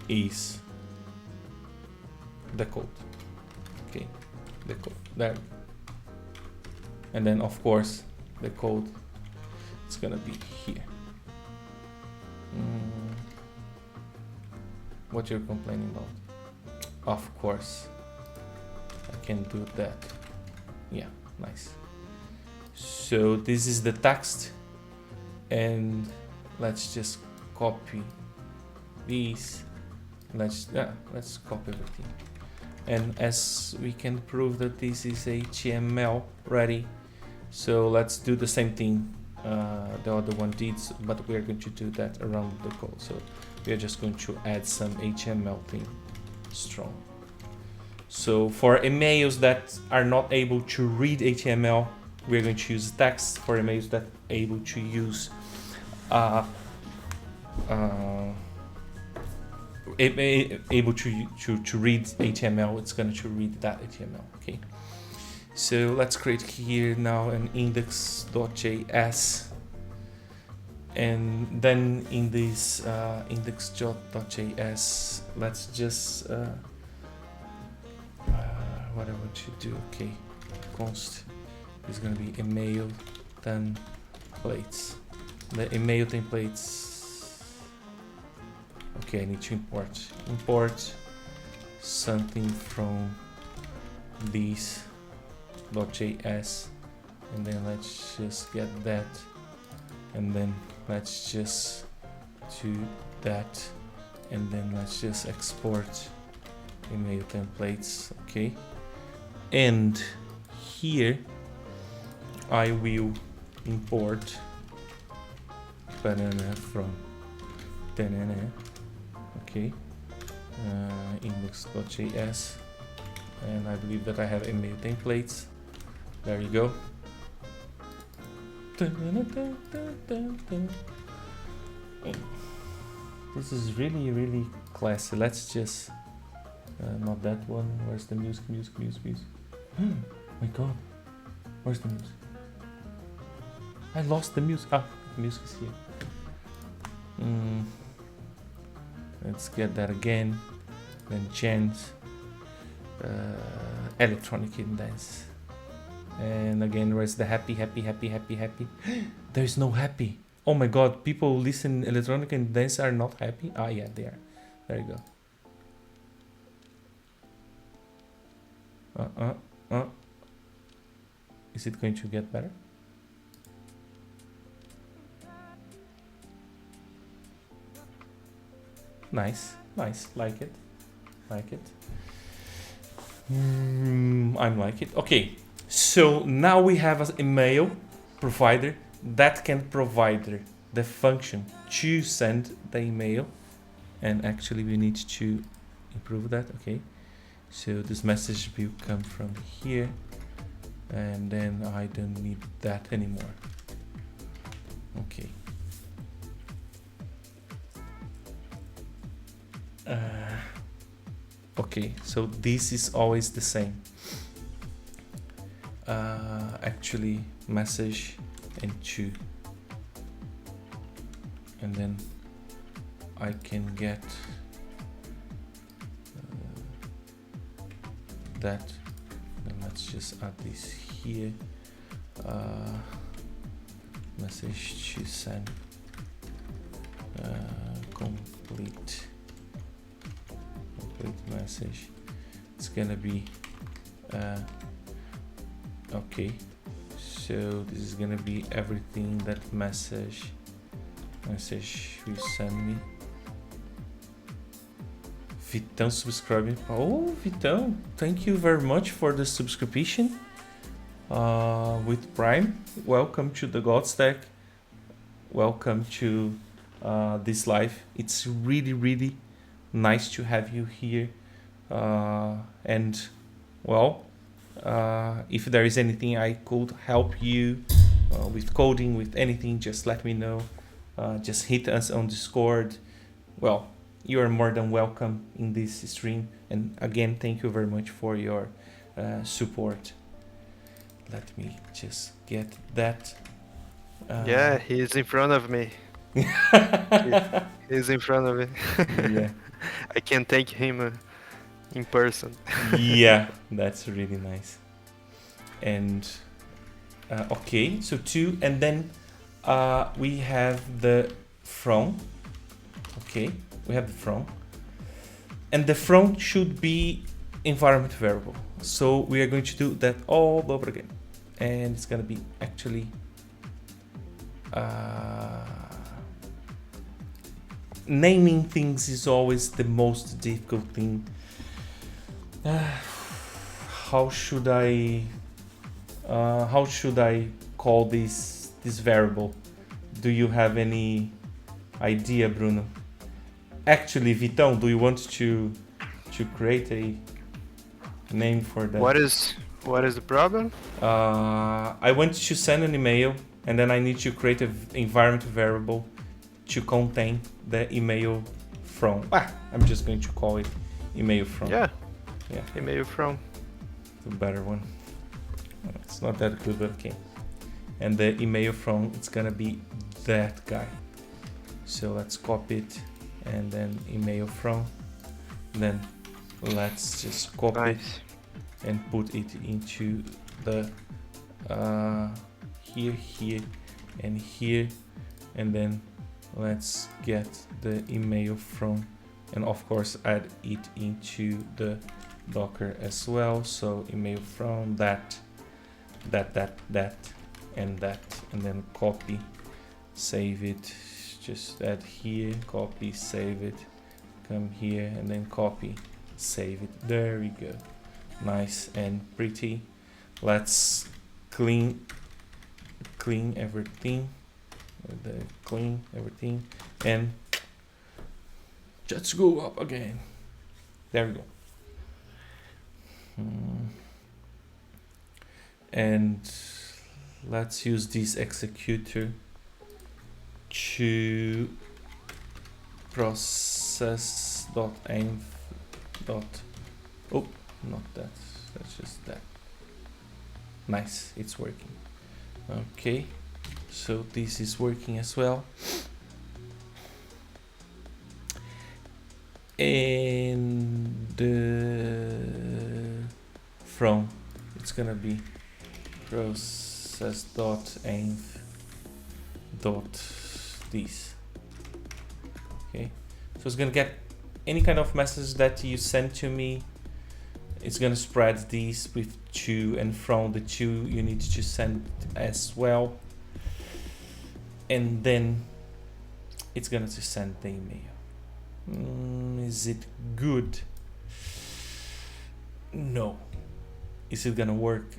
is the code. Okay, the code there, and then of course the code is gonna be here. What you're complaining about? Of course I can do that. Yeah, nice. So this is the text, and let's just copy these. Let's copy everything. And as we can prove that this is HTML ready, so let's do the same thing the other one did, but we are going to do that around the code. So we are just going to add some HTML thing strong. So for emails that are not able to read HTML, we're going to use text. For emails that are able to use able to read HTML, it's going to read that HTML. Okay, so let's create here now an index.js, and then in this index.js, let's just what I want to do. Okay, const is going to be email templates. The email templates. Okay, I need to import something from this .js, and then let's just get that, and then let's just do that, and then let's just export email templates. Okay, and here I will import banana from banana. Okay, index.js, and I believe that I have email templates. There you go. This is really classy. Let's just not that one. Where's the music? My god, where's the music? I lost the music. Ah, the music is here. Let's get that again. Then gens, electronic dance, and again, where's the happy? There is no happy. Oh my god, people who listen electronic and dance are not happy. Ah yeah, they are. There you go. Is it going to get better? Nice, like it. I'm like it. Okay, so now we have an email provider that can provide the function to send the email, and actually we need to improve that. Okay, so this message will come from here, and then I don't need that anymore. Okay. Okay, so this is always the same. Actually, message and to, and then I can get that. Then let's just add this here. Message to send complete message. It's gonna be okay, so this is gonna be everything that message will send me. Vitão subscribing. Oh, Vitão, thank you very much for the subscription with Prime. Welcome to the God Stack. Welcome to this live. It's really nice to have you here, and well, if there is anything I could help you with coding, with anything, just let me know. Just hit us on Discord. Well, you are more than welcome in this stream, and again, thank you very much for your support. Let me just get that. Yeah, he's in front of me. He's in front of me. Yeah. I can thank him in person. Yeah, that's really nice. And okay, so two, and then we have the from. Okay, we have the from, and the from should be environment variable. So we are going to do that all over again, and it's gonna be actually actually. Naming things is always the most difficult thing. How should I call this variable? Do you have any idea, Bruno? Actually, Vitão, do you want to create a name for that? What is the problem? I want to send an email, and then I need to create an environment variable to contain the email from. I'm just going to call it email from. Yeah. Yeah. Email from. The better one. It's not that good, but okay. And the email from, it's gonna be that guy. So let's copy it, and then email from. Then let's just copy it and put it into the here, and here, and then let's get the email from, and of course add it into the Docker as well. So email from that, and that, and then copy, save it, just add here, copy, save it, come here, and then copy, save it. There we go. Nice and pretty. Let's clean everything, and just go up again. There we go. And let's use this executor to process.env. Oh, not that. That's just that. Nice, it's working. Okay, so this is working as well. And from, it's gonna be process.env.this. Okay, so it's gonna get any kind of message that you send to me. It's gonna spread these with to and from the two you need to send as well, and then it's gonna to send the email. Is it good? No. Is it gonna work?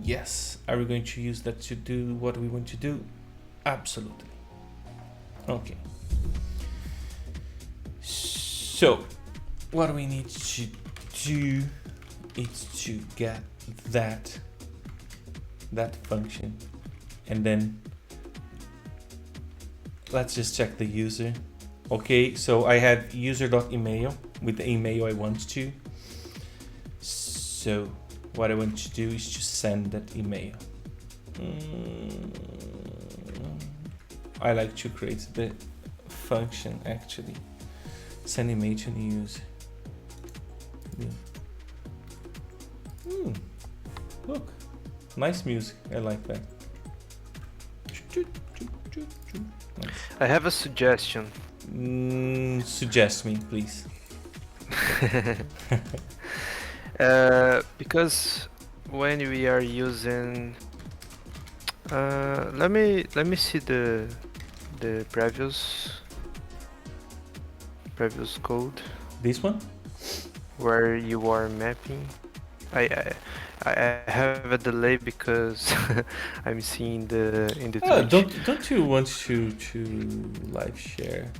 Yes. Are we going to use that to do what we want to do? Absolutely. Okay. So what we need to do is to get that function, and then let's just check the user. Okay, so I have user.email with the email I want to. So what I want to do is to send that email. I like to create the function actually. Send email to the user. Look, nice music. I like that. Nice. I have a suggestion. Suggest me, please. Because when we are using, let me see the previous code. This one? Where you are mapping. I have a delay because I'm seeing in the Twitch. Don't you want to live share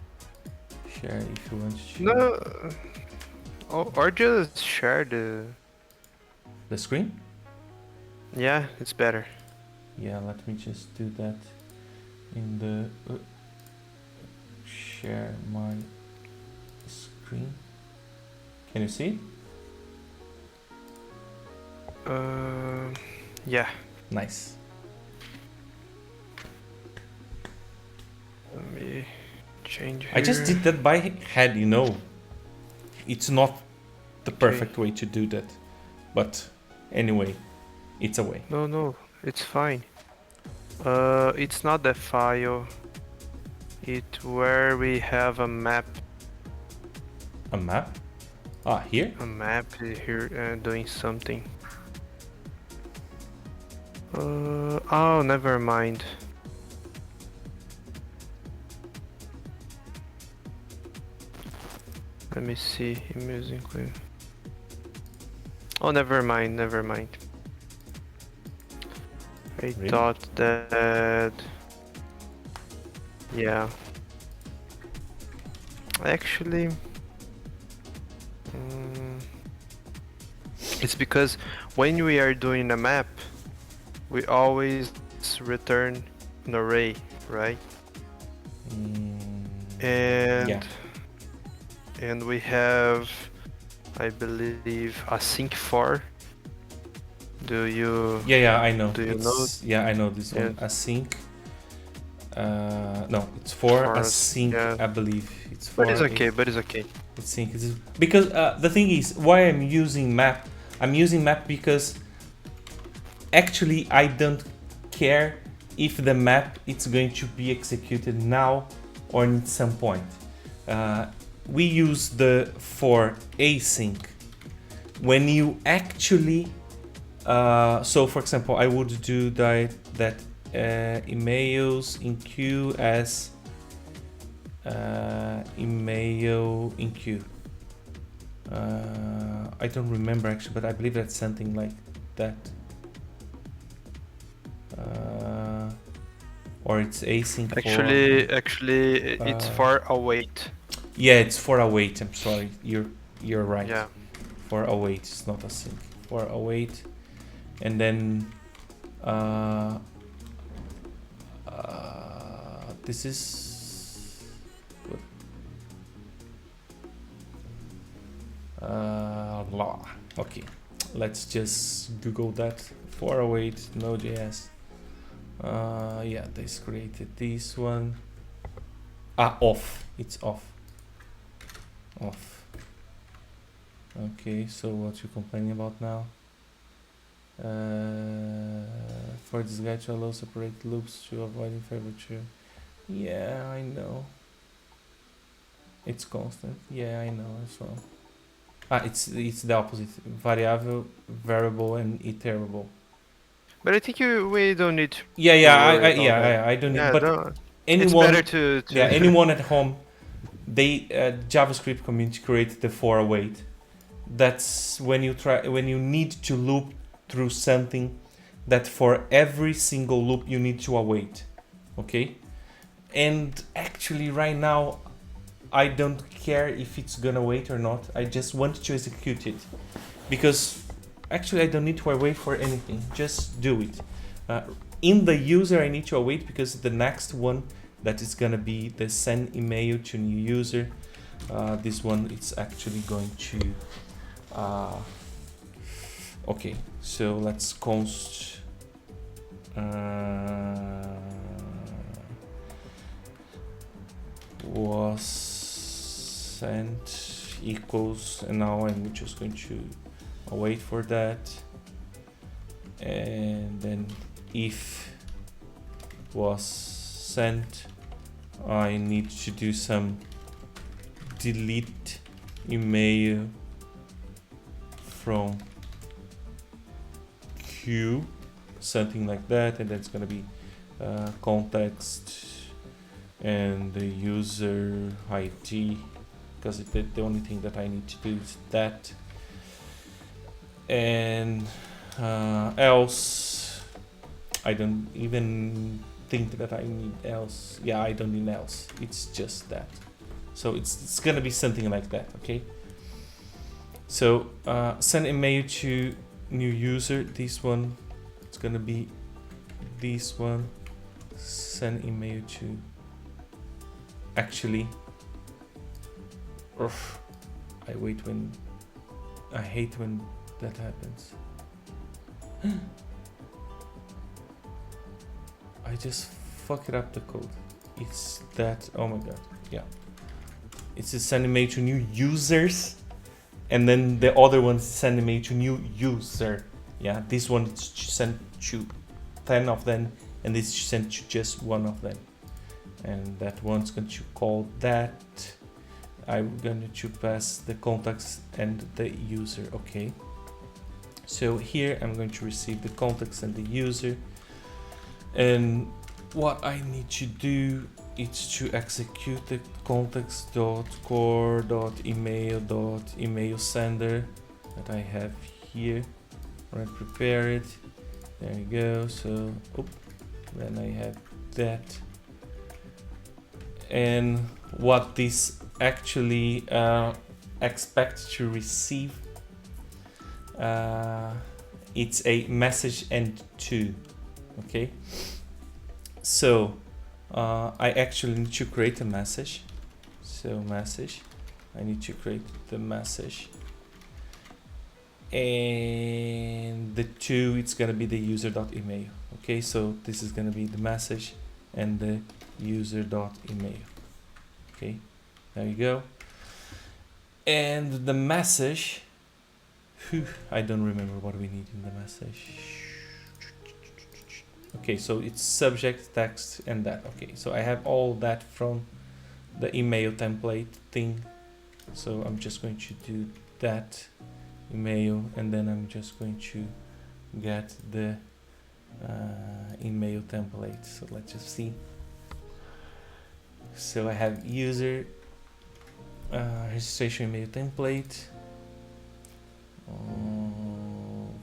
if you want to? No, or just share the screen? Yeah, it's better. Yeah, let me just do that in the share my screen. Can you see? Yeah. Nice. Let me change here. I just did that by head, you know. It's not the perfect way to do that, but anyway, it's a way. No, it's fine. It's not the file. It's where we have a map. A map? Ah, here? A map here doing something. Oh, never mind. Let me see. Musically. Oh, never mind. Never mind. I Really? thought that. Yeah. Actually, it's because when we are doing a map, we always return an array, right? And Yeah. and we have, I believe, async for. Do you Yeah, I know. do you know? Yeah, I know this one. Yeah. Async. No, it's for For async. yeah, I believe it's for. but it's okay. But it's okay. Async is because the thing is why I'm using map. I'm using map because actually I don't care if the map it's going to be executed now or at some point. We use the for async when you actually so for example I would do that emails in queue as email in queue. I don't remember actually, but I believe that's something like that. Or it's async. Actually, it's for await. Yeah, it's for await. I'm sorry, you're right. Yeah. For await, it's not async. For await, and then this is good. Okay, let's just Google that. For await Node.js. Yeah, they created this one. Off. It's off. Off. Okay, so what you complaining about now? For this guy to allow separate loops to avoid favoritism. Yeah, I know. It's constant. Yeah, I know as well. It's the opposite. Variable, variable, and iterable. But I think we don't need. Yeah, I don't need. Yeah, But no, anyone, it's better to yeah, anyone at home, they JavaScript community created the for await. That's when you need to loop through something that for every single loop you need to await. Okay, and actually right now I don't care if it's gonna wait or not. I just want to execute it because actually I don't need to wait for anything. Just do it. In the user I need to await because the next one that is gonna be the send email to new user. This one it's actually going to okay, so let's const was sent equals, and now I'm just going to wait for that, and then if was sent I need to do some delete email from queue, something like that, and that's gonna be context and the user ID, because the only thing that I need to do is that, and else I don't even think that I need else. Yeah, I don't need else, it's just that. So it's gonna be something like that. Okay, so send email to new user. This one, it's gonna be this one. Send email to. Actually, I hate when that happens. I just fuck it up the code. It's that. Oh my god. Yeah. It's a send email to new users. And then the other one is send email to new user. Yeah, this one is sent to 10 of them, and this is sent to just one of them. And that one's going to call that. I'm going to pass the contacts and the user. Okay. So here I'm going to receive the context and the user, and what I need to do is to execute the context.core.email.email sender that I have here. Right, prepare it. There you go. So then I have that, and what this actually expects to receive, it's a message and two. Okay, so I actually need to create a message. So message, I need to create the message, and the two, it's gonna be the user.email. Okay, so this is gonna be the message and the user.email. Okay, there you go. And the message, I don't remember what we need in the message. Okay, so it's subject, text, and that. Okay, so I have all that from the email template thing. So I'm just going to do that email, and then I'm just going to get the email template. So let's just see. So I have user registration email template.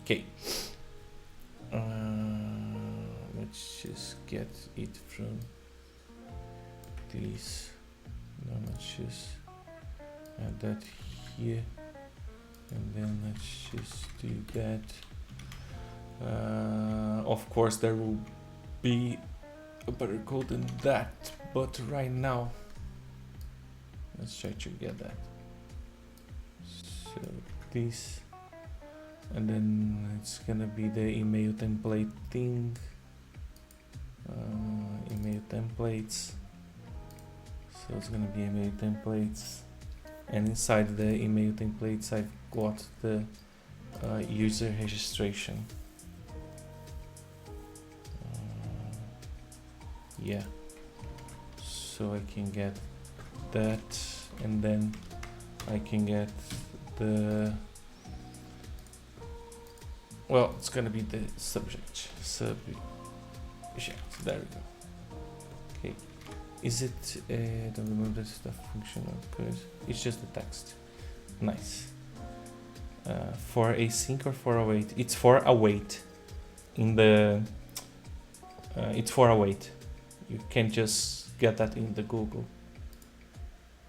Okay. Let's just get it from this. Now let's just add that here, and then let's just do that. Of course there will be a better code than that, but right now let's try to get that. So this, and then it's gonna be the email template thing. Email templates. So it's gonna be email templates, and inside the email templates I've got the user registration. Yeah, so I can get that, and then I can get the, well, it's gonna be the subject. There we go. Okay, is it? Don't remember the stuff functional because it's just the text. Nice. For async or for await? It's for await. In the it's for await. You can just get that in the Google.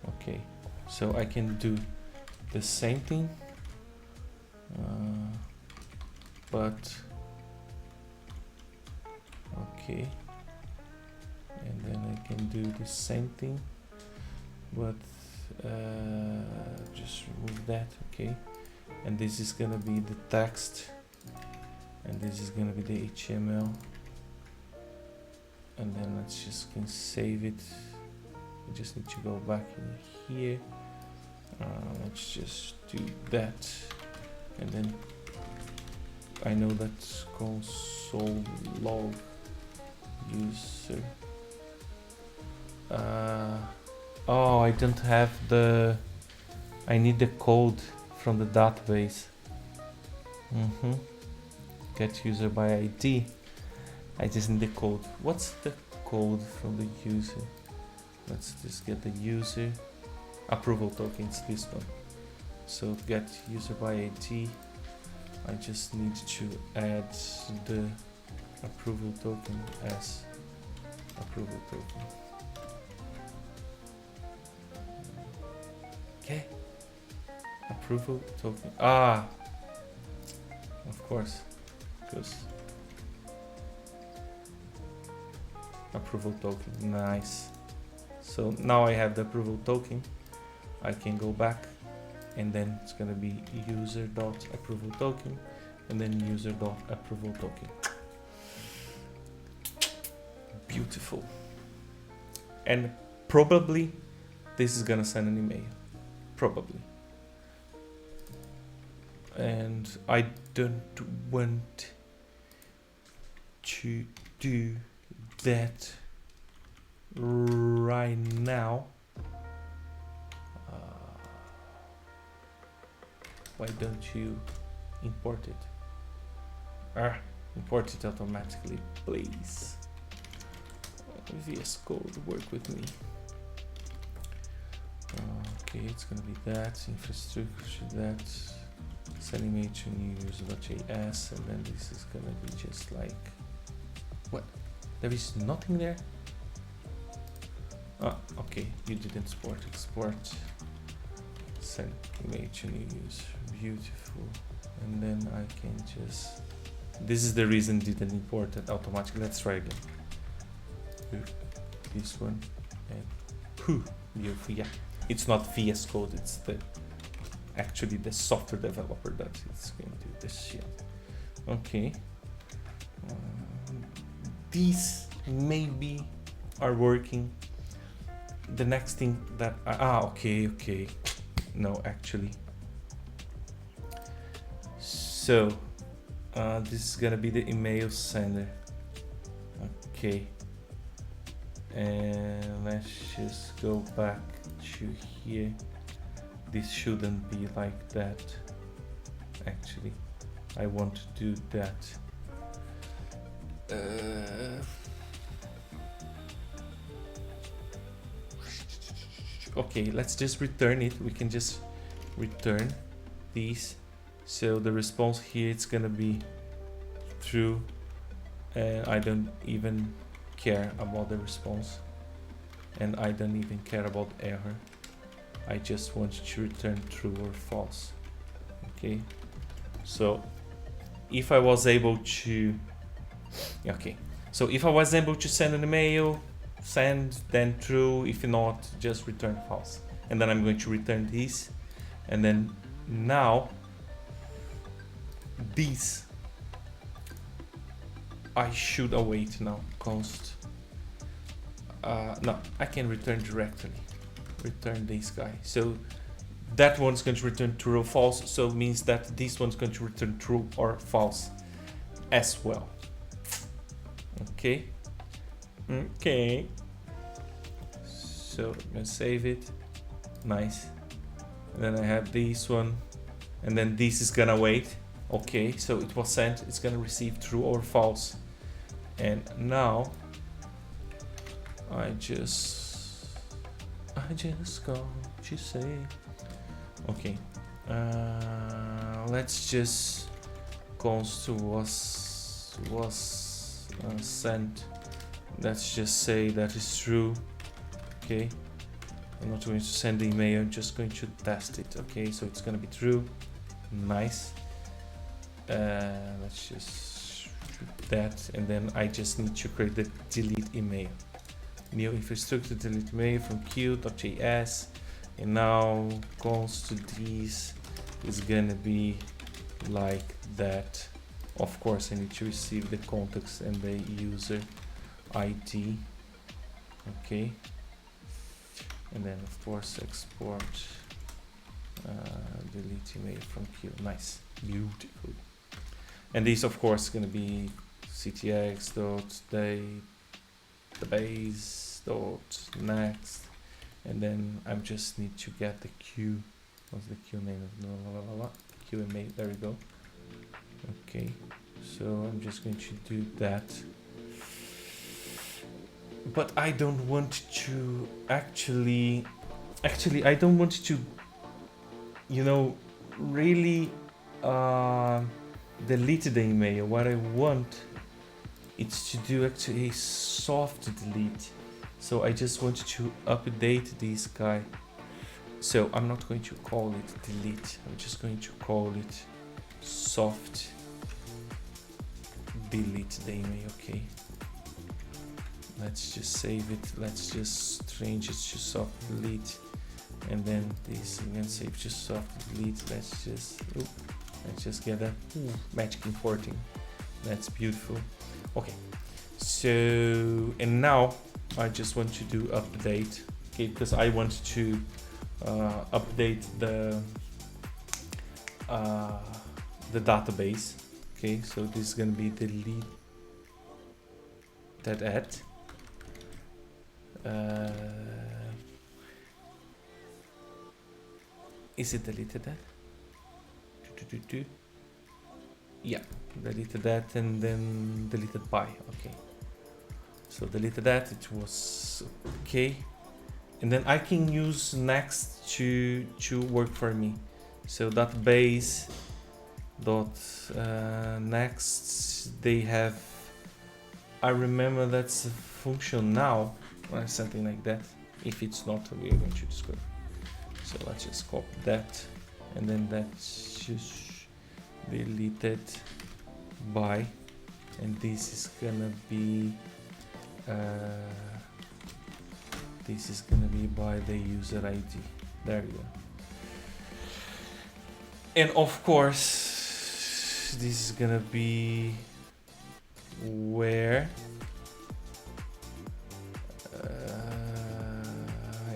Okay, so I can do the same thing, but okay, and then I can do the same thing, but just remove that. Okay, and this is gonna be the text, and this is gonna be the HTML, and then let's just can save it. I just need to go back in here. Let's just do that, and then I know that's console log user. Oh, I don't have the, I need the code from the database. Get user by ID. I just need the code. What's the code from the user? Let's just get the user approval tokens, this one. So get user by ID. I just need to add the approval token as approval token. Okay, approval token. Of course, because approval token. Nice. So now I have the approval token. I can go back, and then it's gonna be user.approval token, and then user.approval token. Beautiful. And probably this is gonna send an email. Probably. And I don't want to do that right now. Why don't you import it? import it automatically, please. VS Code, work with me. Okay, it's gonna be that, infrastructure, that, send image to new user.js, and then this is gonna be just like, what? There is nothing there? Okay, you didn't export, send image to new user, beautiful, and then I can just, this is the reason didn't import it automatically. Let's try again. This one, and beautiful, yeah. It's not VS Code, it's actually the software developer that is going to do this shit. Okay. These maybe are working. The next thing that okay. No, actually. So this is gonna be the email sender. Okay. And let's just go back to here. This shouldn't be like that. Actually, I want to do that. Okay, let's just return it. We can just return these. So the response here, it's gonna be true, and I don't even care about the response, and I don't even care about error. I just want to return true or false. Okay, so if I was able to, okay, so if I was able to send an email, send, then true. If not, just return false. And then I'm going to return this, and then now this I should await now. Const no, I can return directly. Return this guy. So that one's going to return true or false, so it means that this one's going to return true or false as well. Okay. Okay. So I'm gonna save it. Nice. And then I have this one, and then this is gonna wait. Okay, so it was sent. It's gonna receive true or false. And now I just got to say, okay, let's just const was sent. Let's just say that is true. Okay, I'm not going to send the email, I'm just going to test it. Okay, so it's gonna be true. Nice. Let's just do that, and then I just need to create the delete email. New infrastructure delete email from q.js, and now const this is gonna be like that. Of course, I need to receive the context and the user ID. Okay, and then of course export delete email from q. Nice, beautiful. And this of course is gonna be ctx.database.next, and then I just need to get the q. What's the q name? QMA. There we go. Okay, so I'm just going to do that. But I don't want to actually I don't want to, you know, really delete the email. What I want is to do actually a soft delete. So I just want to update this guy. So I'm not going to call it delete. I'm just going to call it soft delete the email. Okay. Let's just save it. Let's just change it to soft delete, and then this again save to soft delete. Let's just get that magic importing. That's beautiful. Okay, so and now I just want to do update. Okay, because I want to update the database. Okay, so this is gonna be delete that add. Is it deleted that? yeah, deleted that and then deleted by. Okay, so deleted that, it was okay, and then I can use next to work for me. So database dot next, they have, I remember that's a function now or something like that. If it's not, we are going to discover. So let's just copy that, and then that's just deleted by, and this is gonna be by the user ID. There you go. And of course, this is gonna be where,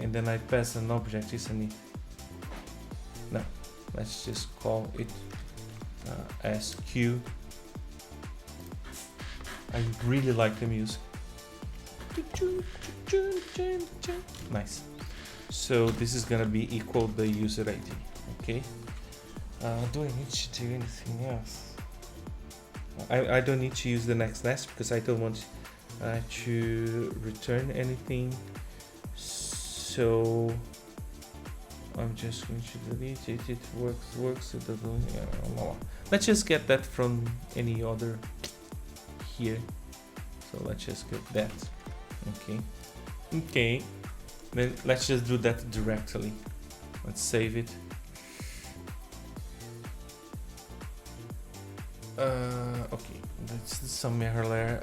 and then I pass an object, isn't it? No, let's just call it SQ. I really like the music. Nice. So this is gonna be equal the user ID. Okay. Do I need to do anything else? I don't need to use the next nest because I don't want to return anything. So I'm just going to delete it. It works. It doesn't. Let's just get that from any other here. So let's just get that. Okay. Then let's just do that directly. Let's save it. Okay, that's some error layer.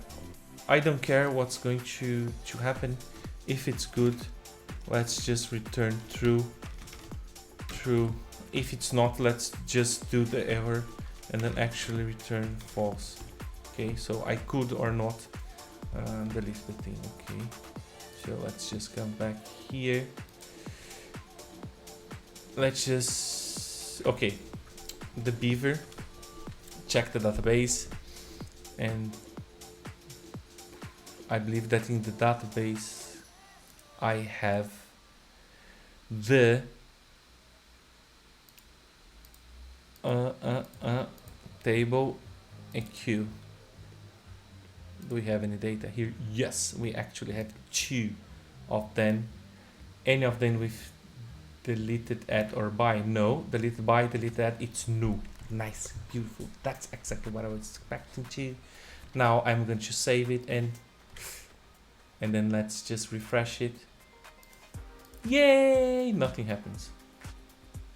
I don't care what's going to happen. If it's good, let's just return true. If it's not, let's just do the error and then actually return false. Okay, so I could or not delete the thing. Okay, so let's just come back here. Let's just, okay, the beaver, check the database, and I believe that in the database I have the table EQ. Do we have any data here? Yes, we actually have 2 of them. Any of them with deleted at or by? No, deleted by, deleted at, it's new. Nice, beautiful. That's exactly what I was expecting to. Now I'm going to save it and then let's just refresh it. Yay! Nothing happens.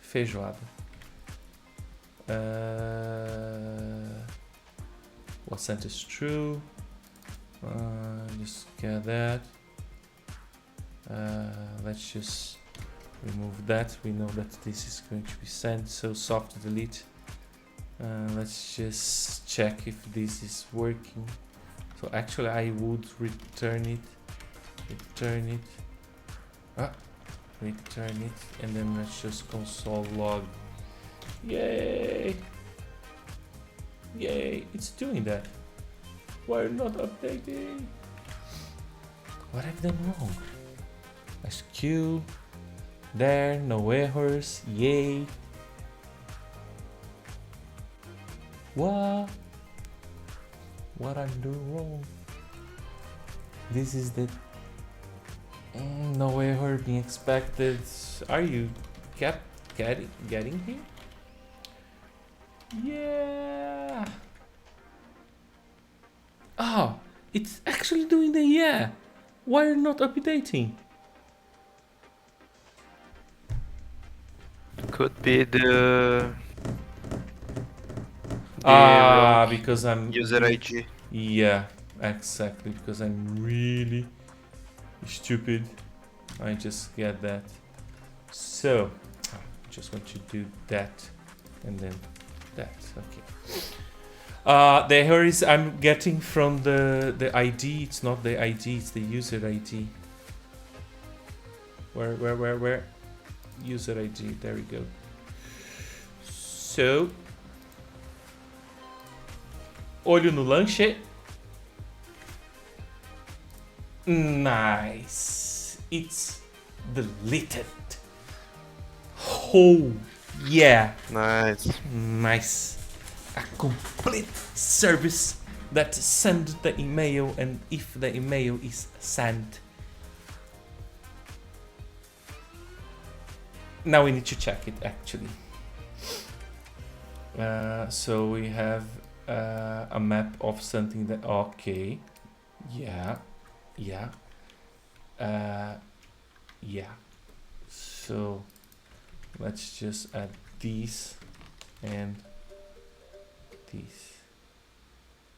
Feijoada. What sent is true. Just get that. Let's just remove that. We know that this is going to be sent, so soft delete. Let's just check if this is working. So actually I would return it, return it, and then let's just console log. Yay! It's doing that. Why not updating? What have I done wrong? SQ, there, no errors, yay. What I'm doing wrong? This is the no error being expected. Are you getting here? Yeah. Oh, it's actually doing the yeah. Why are you not updating? Could be the because I'm user ID. Yeah, exactly, because I'm really stupid. I just get that. So just want to do that and then that. Okay. The error is I'm getting from the ID. It's not the ID, it's the user ID. Where? User ID. There we go. So, olho no lanche. Nice. It's deleted. Oh, yeah. Nice. Nice. a complete service that send the email, and if the email is sent, now we need to check it actually. So we have a map of something that, okay, yeah, so let's just add these and these.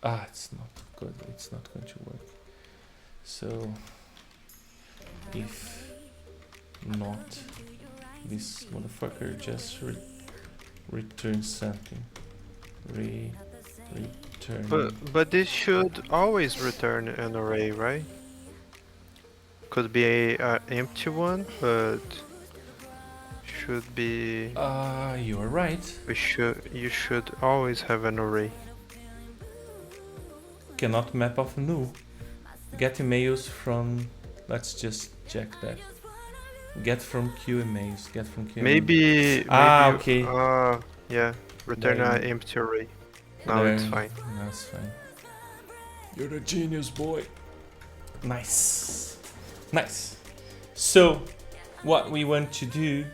It's not good, it's not going to work. So if not, this motherfucker just return something. Return. But this should always return an array, right? Could be a empty one, but should be. You are right. You should always have an array. Cannot map of new. Get emails from. Let's just check that. Get from queue emails. Get from queue. Maybe. Okay. Yeah. Return There an empty array. Now it's fine. Now it's fine. You're a genius, boy. Nice. Nice. So, what we want to do.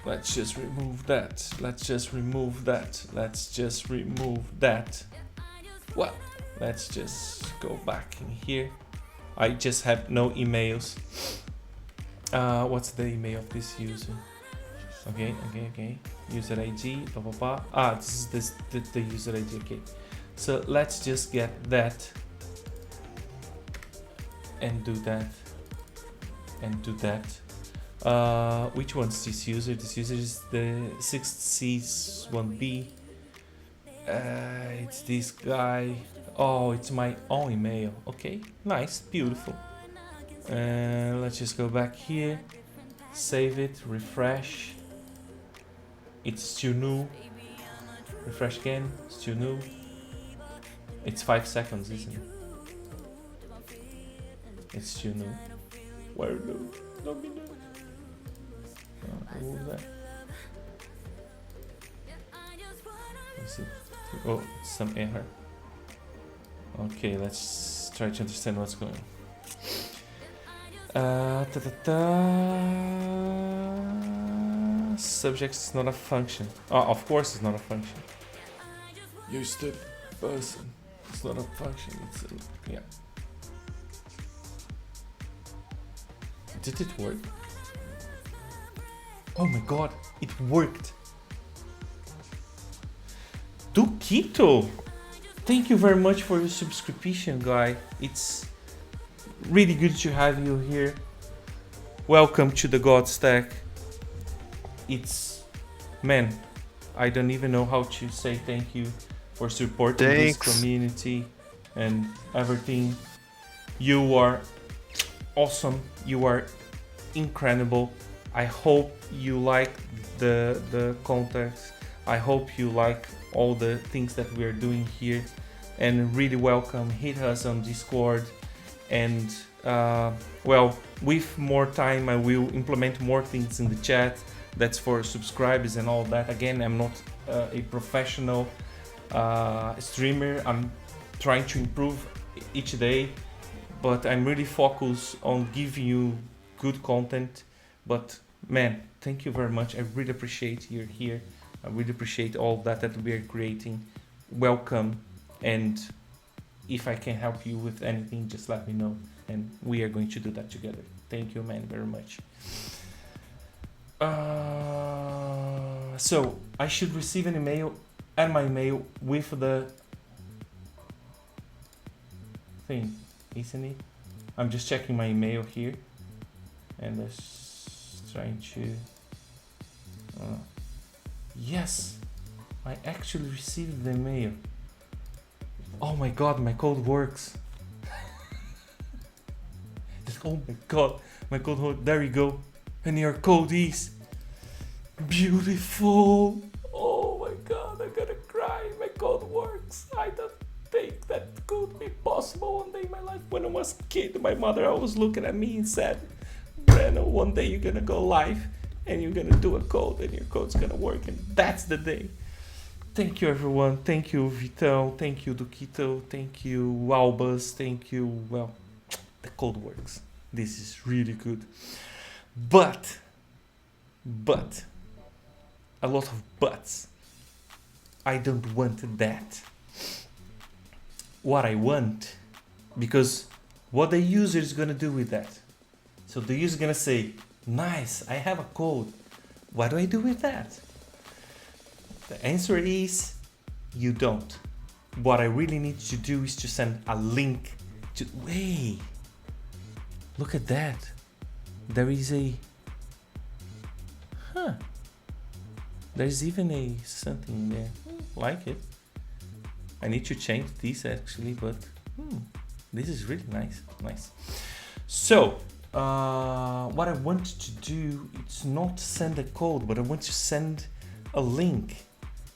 Let's just remove that. Let's just remove that. Let's just remove that. Well, let's just go back in here. I just have no emails. What's the email of this user? Okay. User ID, blah blah blah. This is the user ID. Okay. So let's just get that and do that and do that. Which one's this user? This user is the 6C1B. It's this guy. Oh, it's my own email. Okay, nice, beautiful. Let's just go back here, save it, refresh. It's still new. Refresh again, still new. It's 5 seconds, isn't it? It's still new. Where new? Don't be new. Remove that. Let's see. Oh, some error. Okay, let's try to understand what's going on. Subject is not a function. Oh, of course it's not a function. Use the person. It's not a function. It's a, yeah. Did it work? Oh my god, it worked. Duquito, thank you very much for your subscription, guy. It's really good to have you here. Welcome to the God Stack. It's, man, I don't even know how to say thank you for supporting this community and everything. You are awesome. You are incredible. I hope you like the context. I hope you like all the things that we are doing here, and really welcome. Hit us on Discord, and well, with more time I will implement more things in the chat. That's for subscribers and all that. Again, I'm not a professional streamer. I'm trying to improve each day, but I'm really focused on giving you good content. But man, thank you very much. I really appreciate you're here. I really appreciate all that we are creating. Welcome, and if I can help you with anything, just let me know, and we are going to do that together. Thank you, man, very much. So I should receive an email and my email with the thing, isn't it? I'm just checking my email here, and just trying to. Yes, I actually received the mail. Oh my god, my code works. Oh my god, my code, there you go. And your code is beautiful. Oh my god, I'm gonna cry. My code works. I don't think that could be possible one day in my life. When I was a kid, my mother always looked at me and said, Breno, one day you're gonna go live and you're gonna do a code and your code's gonna work, and that's the day. Thank you, everyone. Thank you, Vitão. Thank you, Duquito. Thank you, Albus. Thank you. Well, the code works. This is really good. But, a lot of buts. I don't want that. What I want, because what the user is gonna do with that? So the user is gonna say, nice, I have a code. What do I do with that? The answer is, you don't. What I really need to do is to send a link to, hey, look at that. There is a, there's even a something there, like it. I need to change this actually, but this is really nice. So, what I want to do, it's not send a code, but I want to send a link.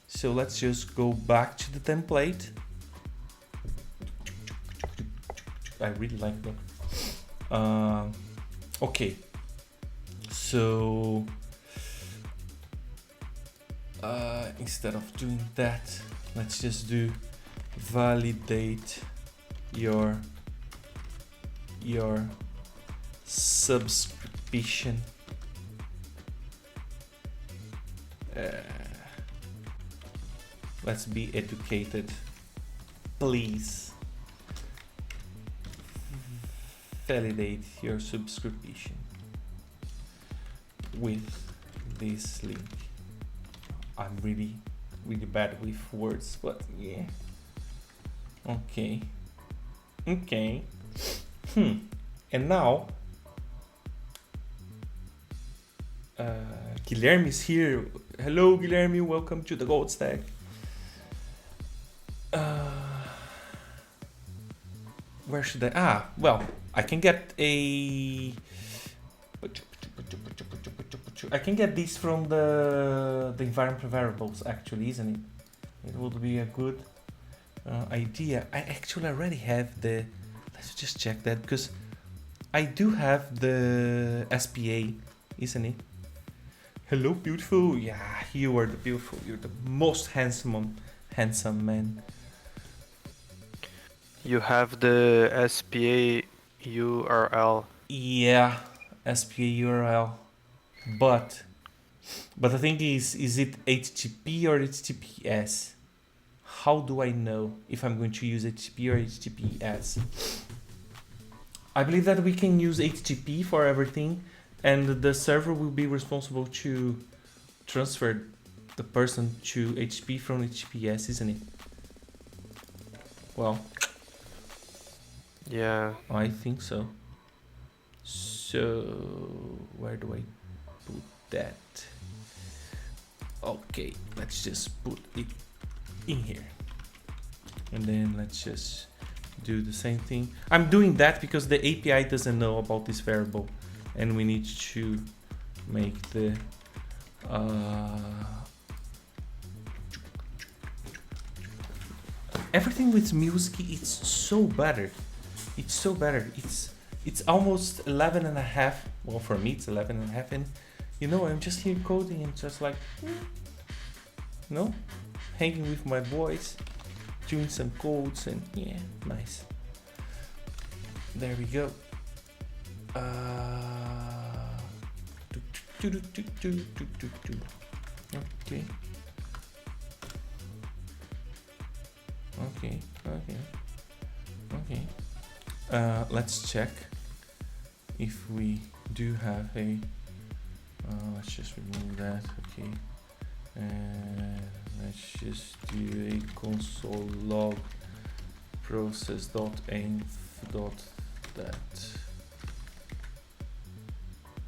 So let's just go back to the template. I really like that. Okay. So, instead of doing that, let's just do validate your subscription. Let's be educated, please. Validate your subscription with this link. I'm really bad with words, but yeah. Okay. And now, Guilherme is here. Hello, Guilherme. Welcome to the Gold Stack. Where should I? Well, I can get a. I can get this from the environment variables, actually, isn't it? It would be a good idea. I actually already have the. Let's just check that, because I do have the SPA, isn't it? Hello, beautiful. Yeah, you are the beautiful. You're the most handsome man. You have the SPA URL. Yeah, SPA URL. But the thing is it HTTP or HTTPS? How do I know if I'm going to use HTTP or HTTPS? I believe that we can use HTTP for everything, and the server will be responsible to transfer the person to HTTP from HTTPS, isn't it? Well, yeah, I think so. So where do I put that? Okay, let's just put it in here, and then let's just do the same thing. I'm doing that because the API doesn't know about this variable, and we need to make the everything with music. It's so better. It's almost 11 and a half. Well, for me it's 11 and a half, and you know, I'm just here coding and just like, hanging with my boys, doing some codes, and yeah, nice. There we go. Okay. Let's check if we do have a. Let's just remove that. Okay. Let's just do a console log process.env. That.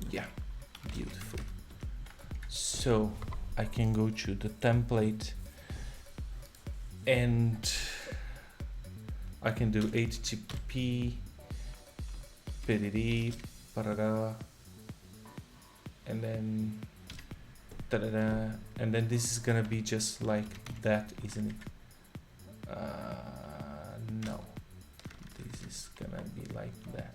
Yeah, beautiful. So I can go to the template and I can do HTTP PDD parada, and then da-da-da, and then this is gonna be just like that, isn't it? No, this is gonna be like that.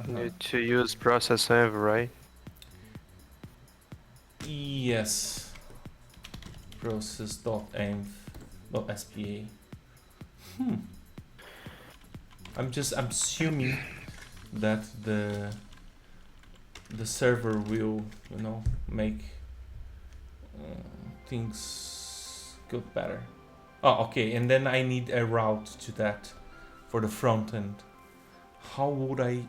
Need to use process env, right? Yes. process.env.spa. I'm assuming that the server will, make things go better. Oh, okay, and then I need a route to that for the front end. How would I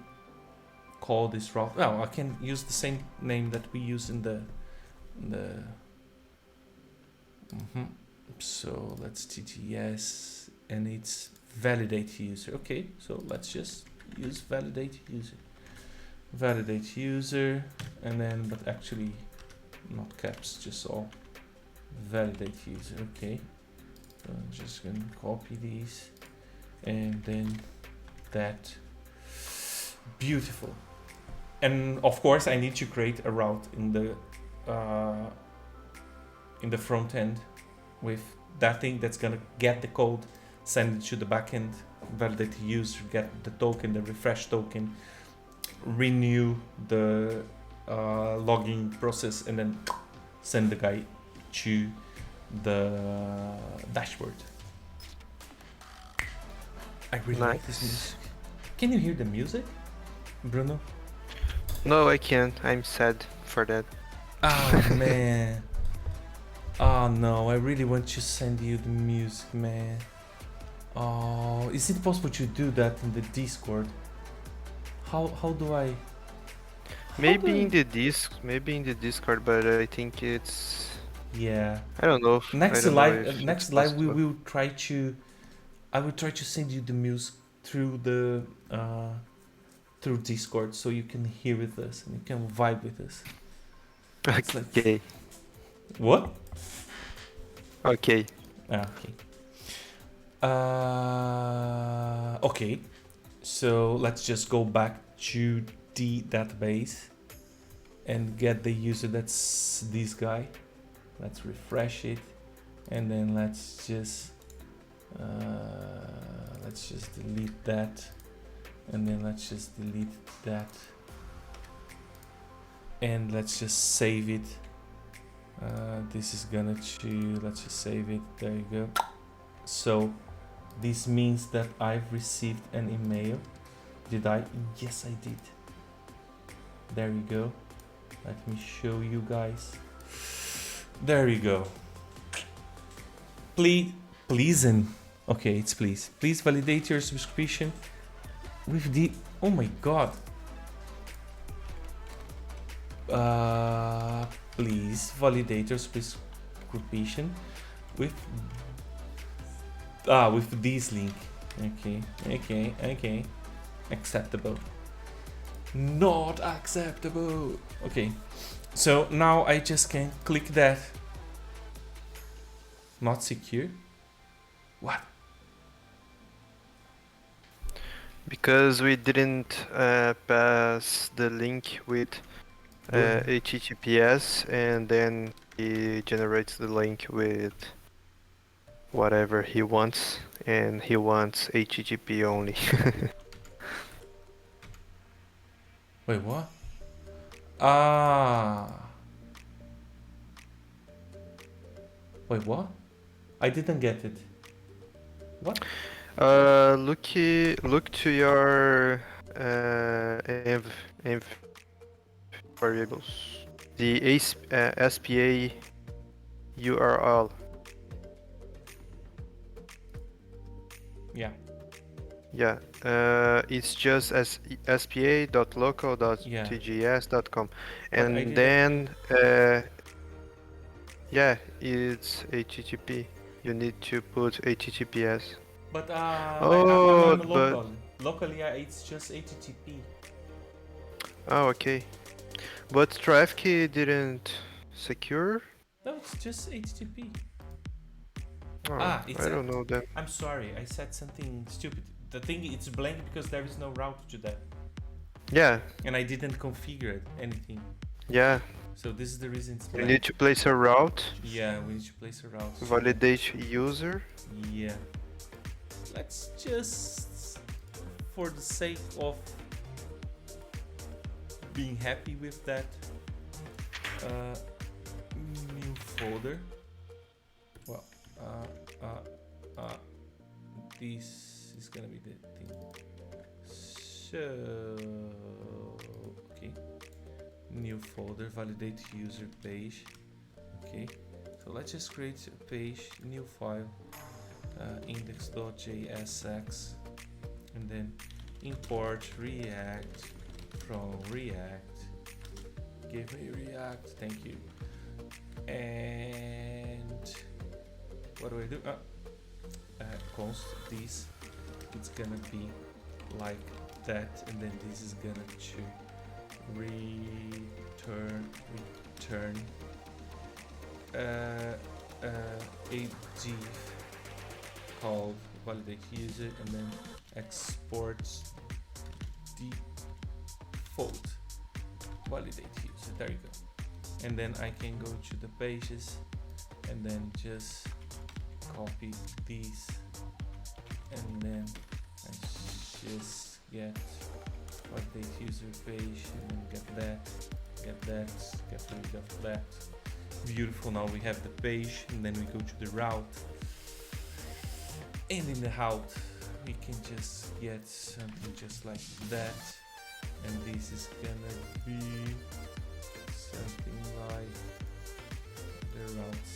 call this route? Well, I can use the same name that we use in the So let's TTS, and it's validate user. Okay, so let's just use validate user. Validate user, and then, but actually not caps, just all validate user. Okay, so I'm just gonna copy these, and then that. Beautiful. And of course I need to create a route in the front end with that thing that's gonna get the code, send it to the backend, validate the user, get the token, the refresh token, renew the logging process, and then send the guy to the dashboard. I really like this music. Can you hear the music, Bruno? No, I can't. I'm sad for that. Oh man. Oh no, I really want to send you the music, man. Oh, is it possible to do that in the Discord? How do I? Maybe in the Discord, but I think it's. Yeah. I don't know. Next I don't know live, if next it's live we possible. will try to. I will try to send you the music through the through Discord, so you can hear with us and you can vibe with us. It's like, Okay. what? Okay. Okay. Okay. So let's just go back to the database and get the user. That's this guy. Let's refresh it, and then let's just delete that, and then let's just delete that, and let's just save it. This is gonna let's just save it. There you go. So this means that I've received an email. Did I? Yes, I did. There you go. Let me show you guys. There you go. Please, okay, it's please. Please validate your subscription with the. Oh my god. Please validate your subscription with this link. Okay. Acceptable. Not acceptable. Okay. So now I just can click that. Not secure. What? Because we didn't pass the link with HTTPS, and then he generates the link with whatever he wants, and he wants HTTP only. Wait, what? Wait, what? I didn't get it. What? Look to your env variables. The SPA URL. Yeah. Yeah, it's just as spa.local.tgs.com, and then yeah, it's HTTP. You need to put HTTPS. But Oh, I'm but local. Locally, it's just HTTP. oh, okay. But traffic didn't secure. No, it's just HTTP. Oh, It's I don't know that. I'm sorry, I said something stupid. The thing it's blank because there is no route to that, Yeah, and I didn't configure anything. yeah. So this is the reason it's You blank. need to place a route. Yeah, we need to place a route. Validate user. Yeah. Let's just, for the sake of being happy with that, new folder. well, this is gonna be the thing. So, okay, new folder, validate user page. Okay, so let's just create a page, new file, index.jsx, and then import React from React. Give me React, thank you. And what do I do? Const this, it's gonna be like that, and then this is gonna to return a div called validate user, and then exports default validate user. There you go. And then I can go to the pages and then just copy these, and then I just get validate user page, and then get rid of that. Beautiful. Now we have the page, and then we go to the route, and in the route we can just get something just like that, and this is gonna be something like the routes,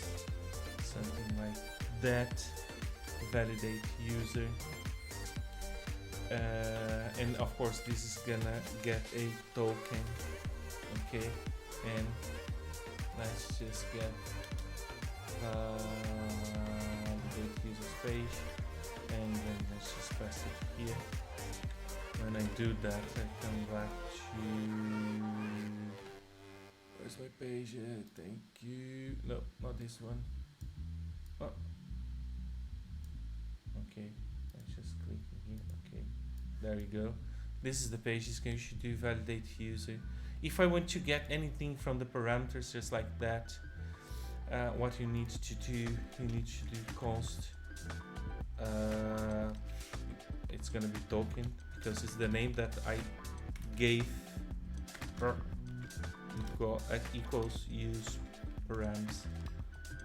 something like that, validate user, and of course this is gonna get a token. Okay, and let's just get validate user page, and then let's just pass it here. When I do that, I come back to, where's my page? Thank you. No, not this one. Oh. Okay, let's just click here. Okay, there you go. This is the page. It's going to do validate user. If I want to get anything from the parameters just like that, what you need to do, you need to do const. It's gonna be token because it's the name that I gave. Equals use params.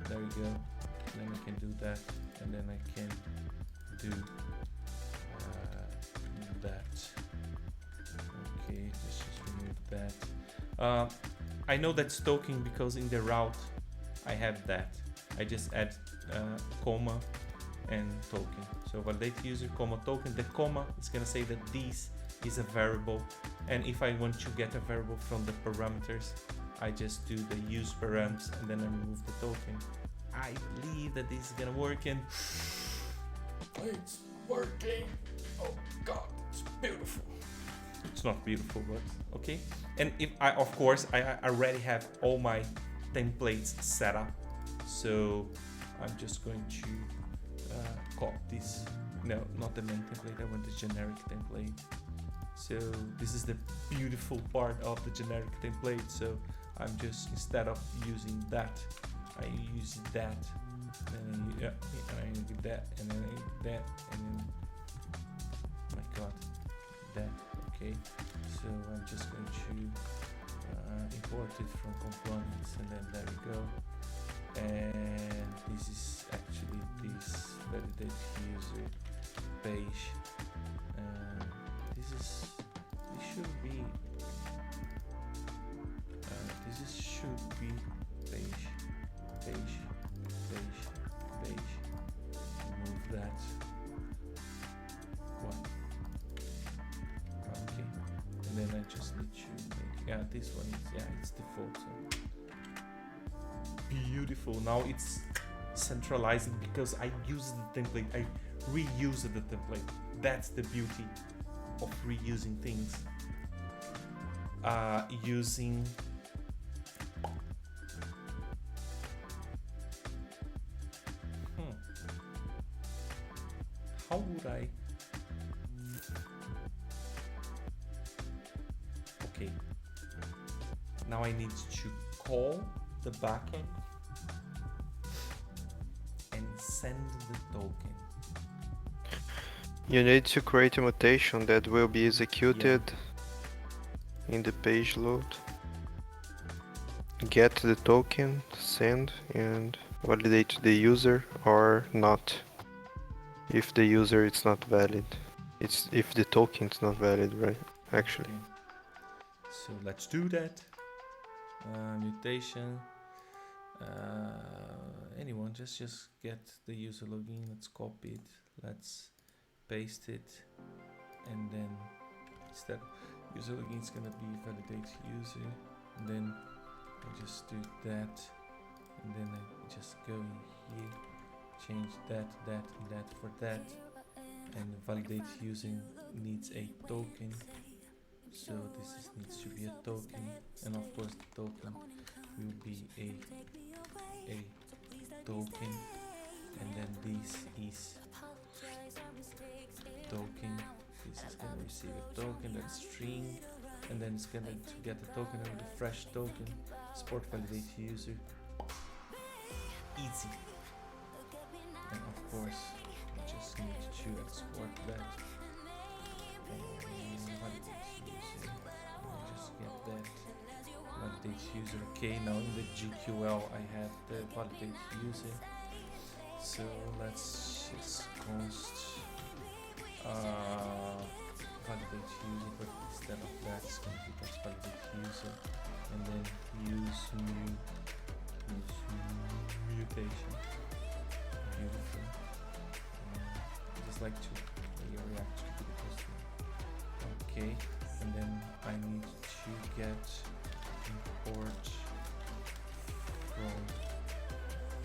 There you go. And then I can do that, and then I can do that. Okay, let's just remove that. I know that's token because in the route I have that. I just add comma and token. So validate user comma token. The comma is gonna say that this is a variable, and if I want to get a variable from the parameters, I just do the use params, and then I remove the token. I believe that this is gonna work, and it's working. Oh god, it's beautiful. It's not beautiful, but okay. And if I, of course, I already have all my templates set up, so I'm just going to copy this. No, not the main template. I want the generic template. So this is the beautiful part of the generic template. So I'm just, instead of using that, I use that, and I do that, and then I do that, and then, oh my god, that. Okay, so I'm just going to import it from components, and then there we go. And this is actually this validate user page. This should be page. Remove that. What? Okay, and then I just need to make, this one is, it's default. So beautiful. Now it's centralizing because I use the template. I reuse the template. That's the beauty of reusing things. Using how would I? Okay. Now I need to call the backend and send the token. You need to create a mutation that will be executed in the page load. Get the token, send, and validate to the user or not. If the user it's not valid. It's if the token is not valid, right? Actually. Okay. So let's do that. Mutation. Anyone, just get the user login. Let's copy it. Let's paste it, and then instead user login is gonna be validate user, and then I just do that, and then I just go in here, change that, and that for that, and validate using needs a token. So this needs to be a token, and of course the token will be a token, and then this is token. This is gonna receive a token, that's string, and then it's gonna to get the token over the fresh token. Export validate user. Easy. And of course, we just need to export that. And validate user. And just get that. Validate user. Okay, now in the GQL I have the validate user. So let's just const validate user, but instead of that it's going to be just validate user, and then use mutation. Beautiful. Just like to react to the customer. Okay, and then I need to get import from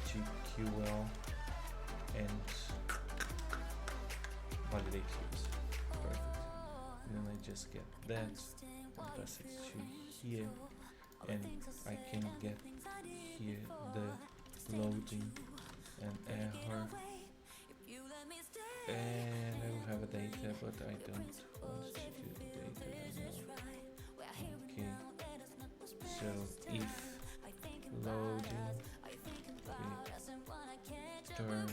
GQL and validate user. Perfect. And then I just get that and pass it to here, and I can get here the loading and error, and I will have a data, but I don't want to do the data anymore. Okay, so if loading return,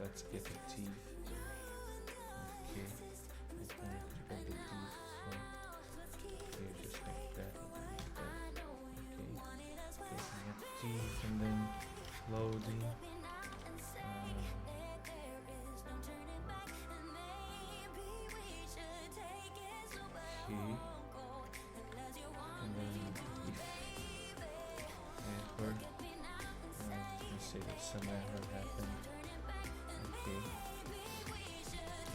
let's get a div. Okay, I can get the div from here, just like that, and that. Okay, getting a div, and then loading. Okay, and then if error, let's say that some error happened. Okay,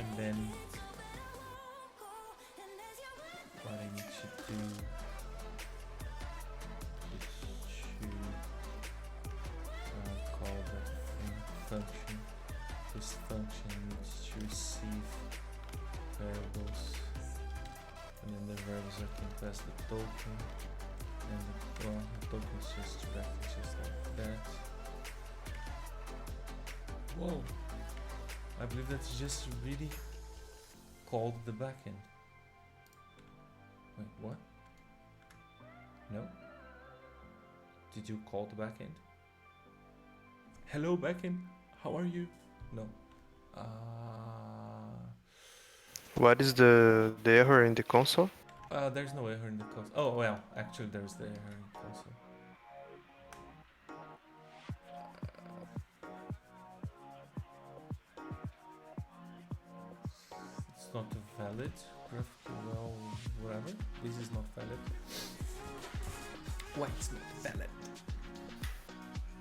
and then what I need to do is to call the function. This function needs to receive variables, and then the variables I can pass the token, and the token is just directly just like that. Whoa! I believe that's just really called the backend. Wait, what? No? Did you call the backend? Hello backend, how are you? No. What is the error in the console? There's no error in the console. Oh well, actually there's the error in the console. It's not valid. GraphQL, whatever. This is not valid. Why it's not valid?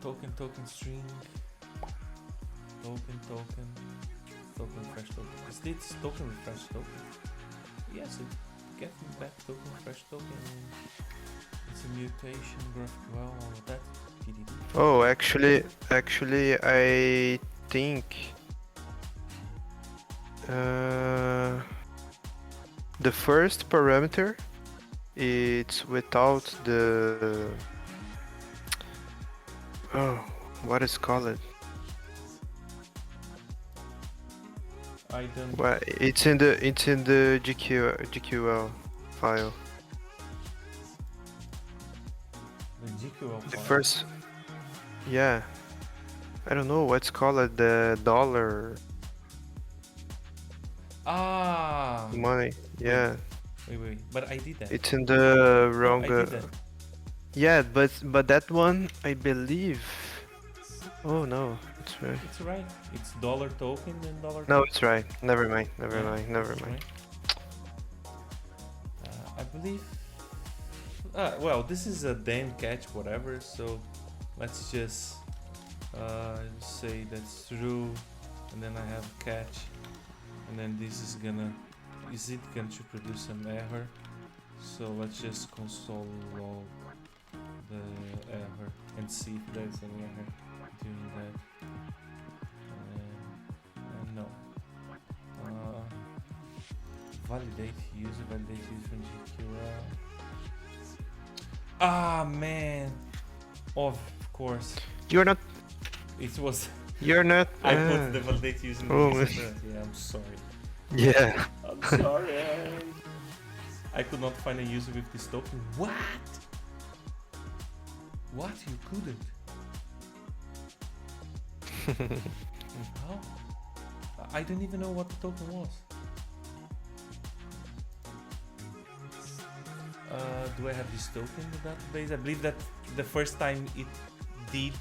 Token string. Token refresh token. Is this token refresh token? Yes, it get me back token refresh token. It's a mutation, GraphQL, all of that. Oh, actually, I think the first parameter it's without the what is called? I don't. Well, it's in the GQL file. The GQL The file. first, yeah, I don't know what's called, the dollar Ah. money. Yeah, Wait. But I did that. it's in the wrong. I did that. Yeah, but that one I believe. Oh no, it's right. It's right. It's dollar token and dollar No, token. it's right. Never mind. Never Yeah, mind. Never it's mind. right. I believe. Well, this is a then catch, whatever. So let's just say that's true, and then I have catch, and then this is gonna. Is it going to produce an error? So let's just console log the error and see if there's any error doing that. No. Validate user from GQL. Ah man! Of course. You're not. It was. You're not. I put the validate user in the Oh, user. Yeah, I'm sorry. Yeah. I'm sorry. I could not find a user with this token. What? What? You couldn't? How? I don't even know what the token was. Do I have this token in the database? I believe that the first time it did,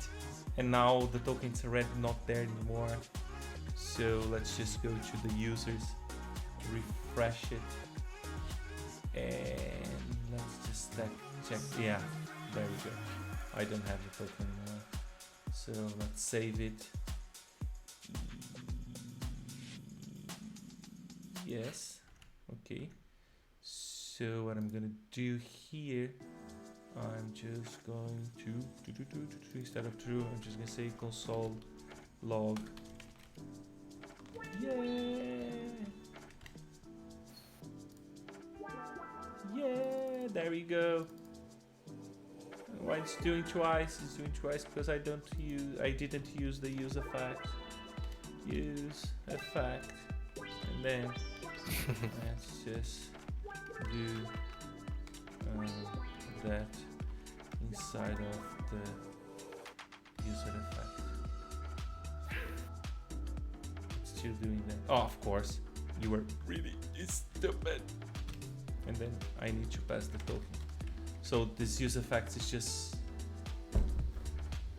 and now the token's already not there anymore. So let's just go to the users, refresh it, and let's just check. Yeah, there we go. I don't have the token anymore. So let's save it. Yes. Okay. So what I'm gonna do here, I'm just going to instead of true, I'm just gonna say console log. Yeah, there we go. Why it's doing twice? It's doing twice because I didn't use the use effect. Use effect, and then let's just do that inside of the user effect. It's still doing that. Oh, of course, you were really stupid. And then I need to pass the token. So this use effect is just.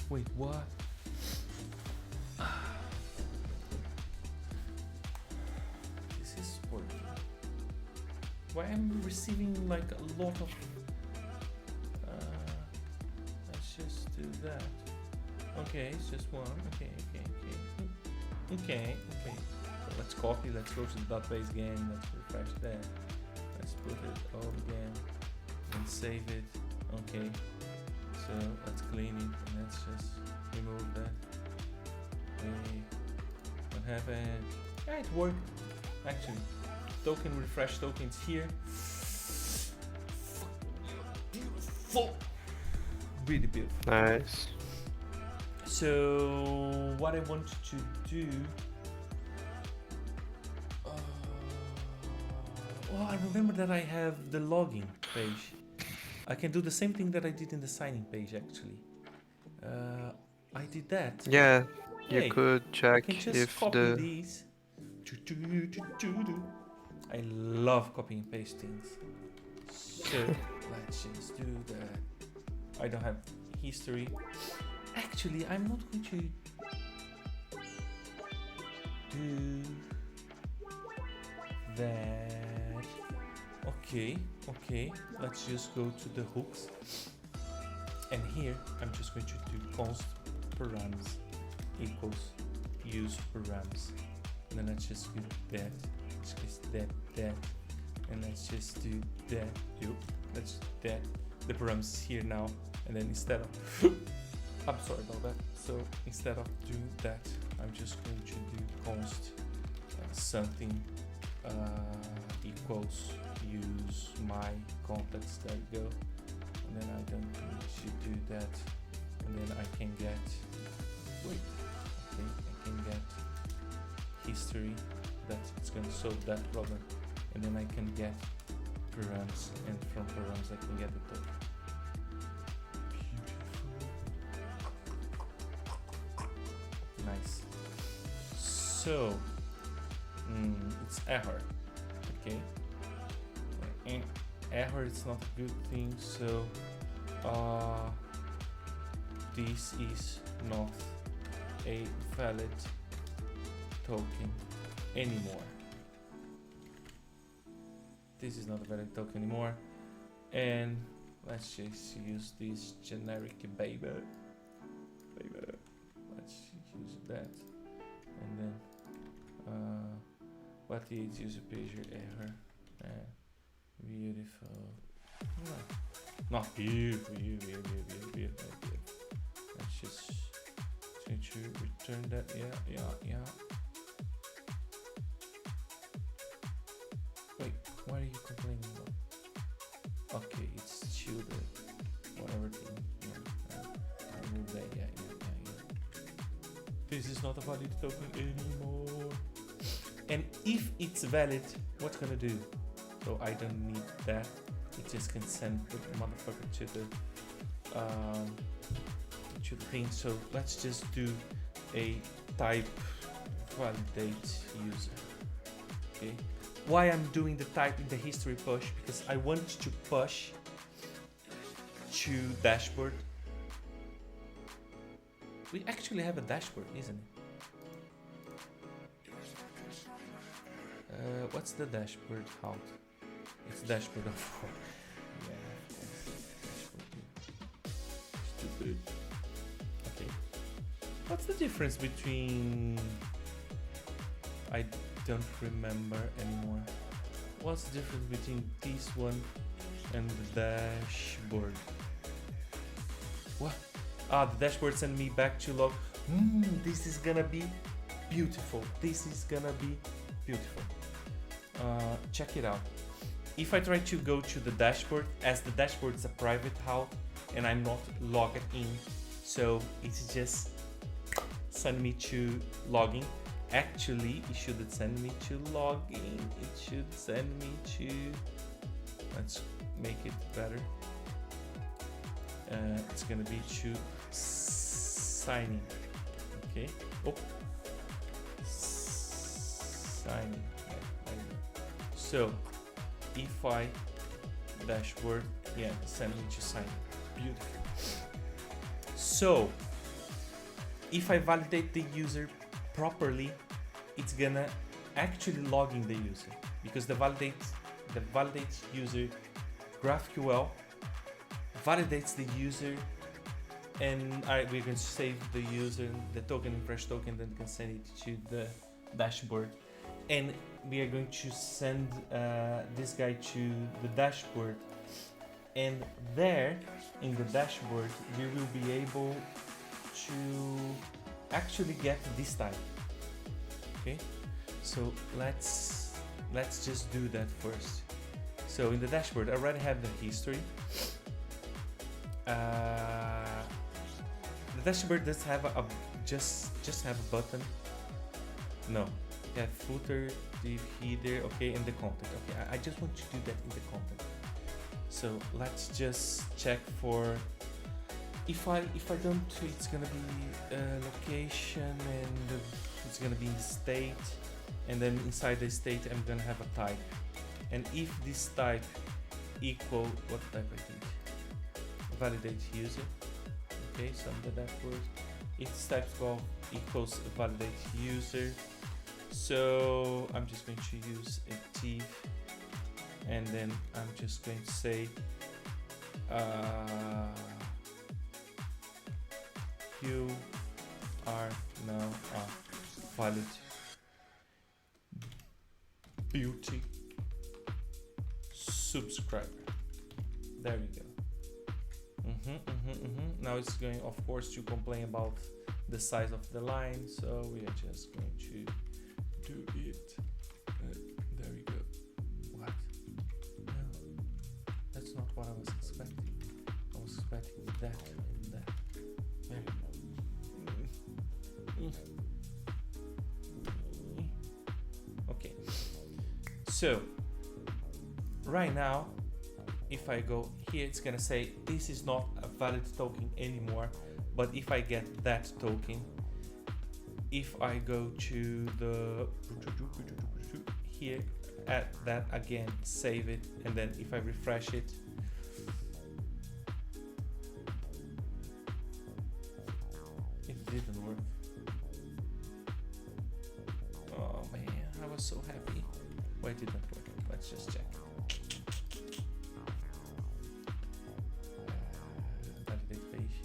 Wait, what? This is working. Why am I receiving like a lot of. Let's just do that. Okay, it's just one. Okay. So let's copy, let's go to the database again, let's refresh that. Let's put it all again and save it. Okay, so let's clean it and let's just remove that. Okay, what happened? Yeah, it worked actually. Token refresh tokens here. Beautiful, really beautiful. Nice. So what I want to do. Oh, I remember that I have the login page. I can do the same thing that I did in the signing page actually. I did that. Yeah, Hey, you could I check can just if copy the. these. I love copying and paste things. So let's just do that. I don't have history. Actually, I'm not going to do that. Okay, let's just go to the hooks, and here I'm just going to do const params equals use params, and then let's just do that, and let's just do that. Let's do that. The params is here now, and then instead of I'm sorry about that. So instead of doing that, I'm just going to do const something equals use my context. There you go. And then I don't need to do that. And then I can get I can get history. It's going to solve that problem. And then I can get params, and from params I can get the token. Nice. So it's error. Okay. And error is not a good thing, so this is not a valid token anymore. This is not a valid token anymore. And let's just use this generic baby. Let's use that. And then what is user page error? Beautiful. Not beautiful. Let's just try to return that. Yeah. Wait, what are you complaining about? Okay, it's still the whatever thing. Remove that. Yeah. This is not a valid token anymore. And if it's valid, what's gonna do? So I don't need that. It just can send the motherfucker to the thing. So let's just do a type validate user. Okay. Why I'm doing the type in the history push? Because I want to push to dashboard. We actually have a dashboard, isn't it? What's the dashboard halt? It's dashboard of what? Yeah, stupid. Okay. What's the difference between? I don't remember anymore. What's the difference between this one and the dashboard? What? Ah, the dashboard sent me back to log. This is gonna be beautiful. Check it out. If I try to go to the dashboard, as the dashboard is a private HAL and I'm not logged in, so it's just send me to login. Actually, it shouldn't send me to login. It should send me to. Let's make it better. It's gonna be to signing. Okay. Oh. Signing. Yeah, there you go. So if I dashboard, yeah, send me to sign. Beautiful. So if I validate the user properly, it's gonna actually log in the user, because the validate user GraphQL validates the user, and we're going to save the user, the token, fresh token, then can send it to the dashboard, and we are going to send this guy to the dashboard, and there in the dashboard we will be able to actually get this type. Okay, so let's just do that first. So in the dashboard I already have the history. The dashboard does have a just have a button. No, you have footer, div, header, okay, and the content. Okay, I just want to do that in the content. So let's just check for if I don't, it's gonna be location, and it's gonna be in the state, and then inside the state I'm gonna have a type, and if this type equal what type I did, validate user. Okay, so I'm gonna first. If this type equals validate user, so I'm just going to use a div, and then I'm just going to say you are now a valid beauty subscriber. There we go. Now it's going, of course, to complain about the size of the line, so we are just going to do it. There we go. What? No, that's not what I was expecting. I was expecting that and that. There we go. Okay. So right now, if I go here, it's gonna say this is not a valid token anymore. But if I get that token, if I go to the here, add that again, save it, and then if I refresh it, didn't work? Let's just check. Validate page.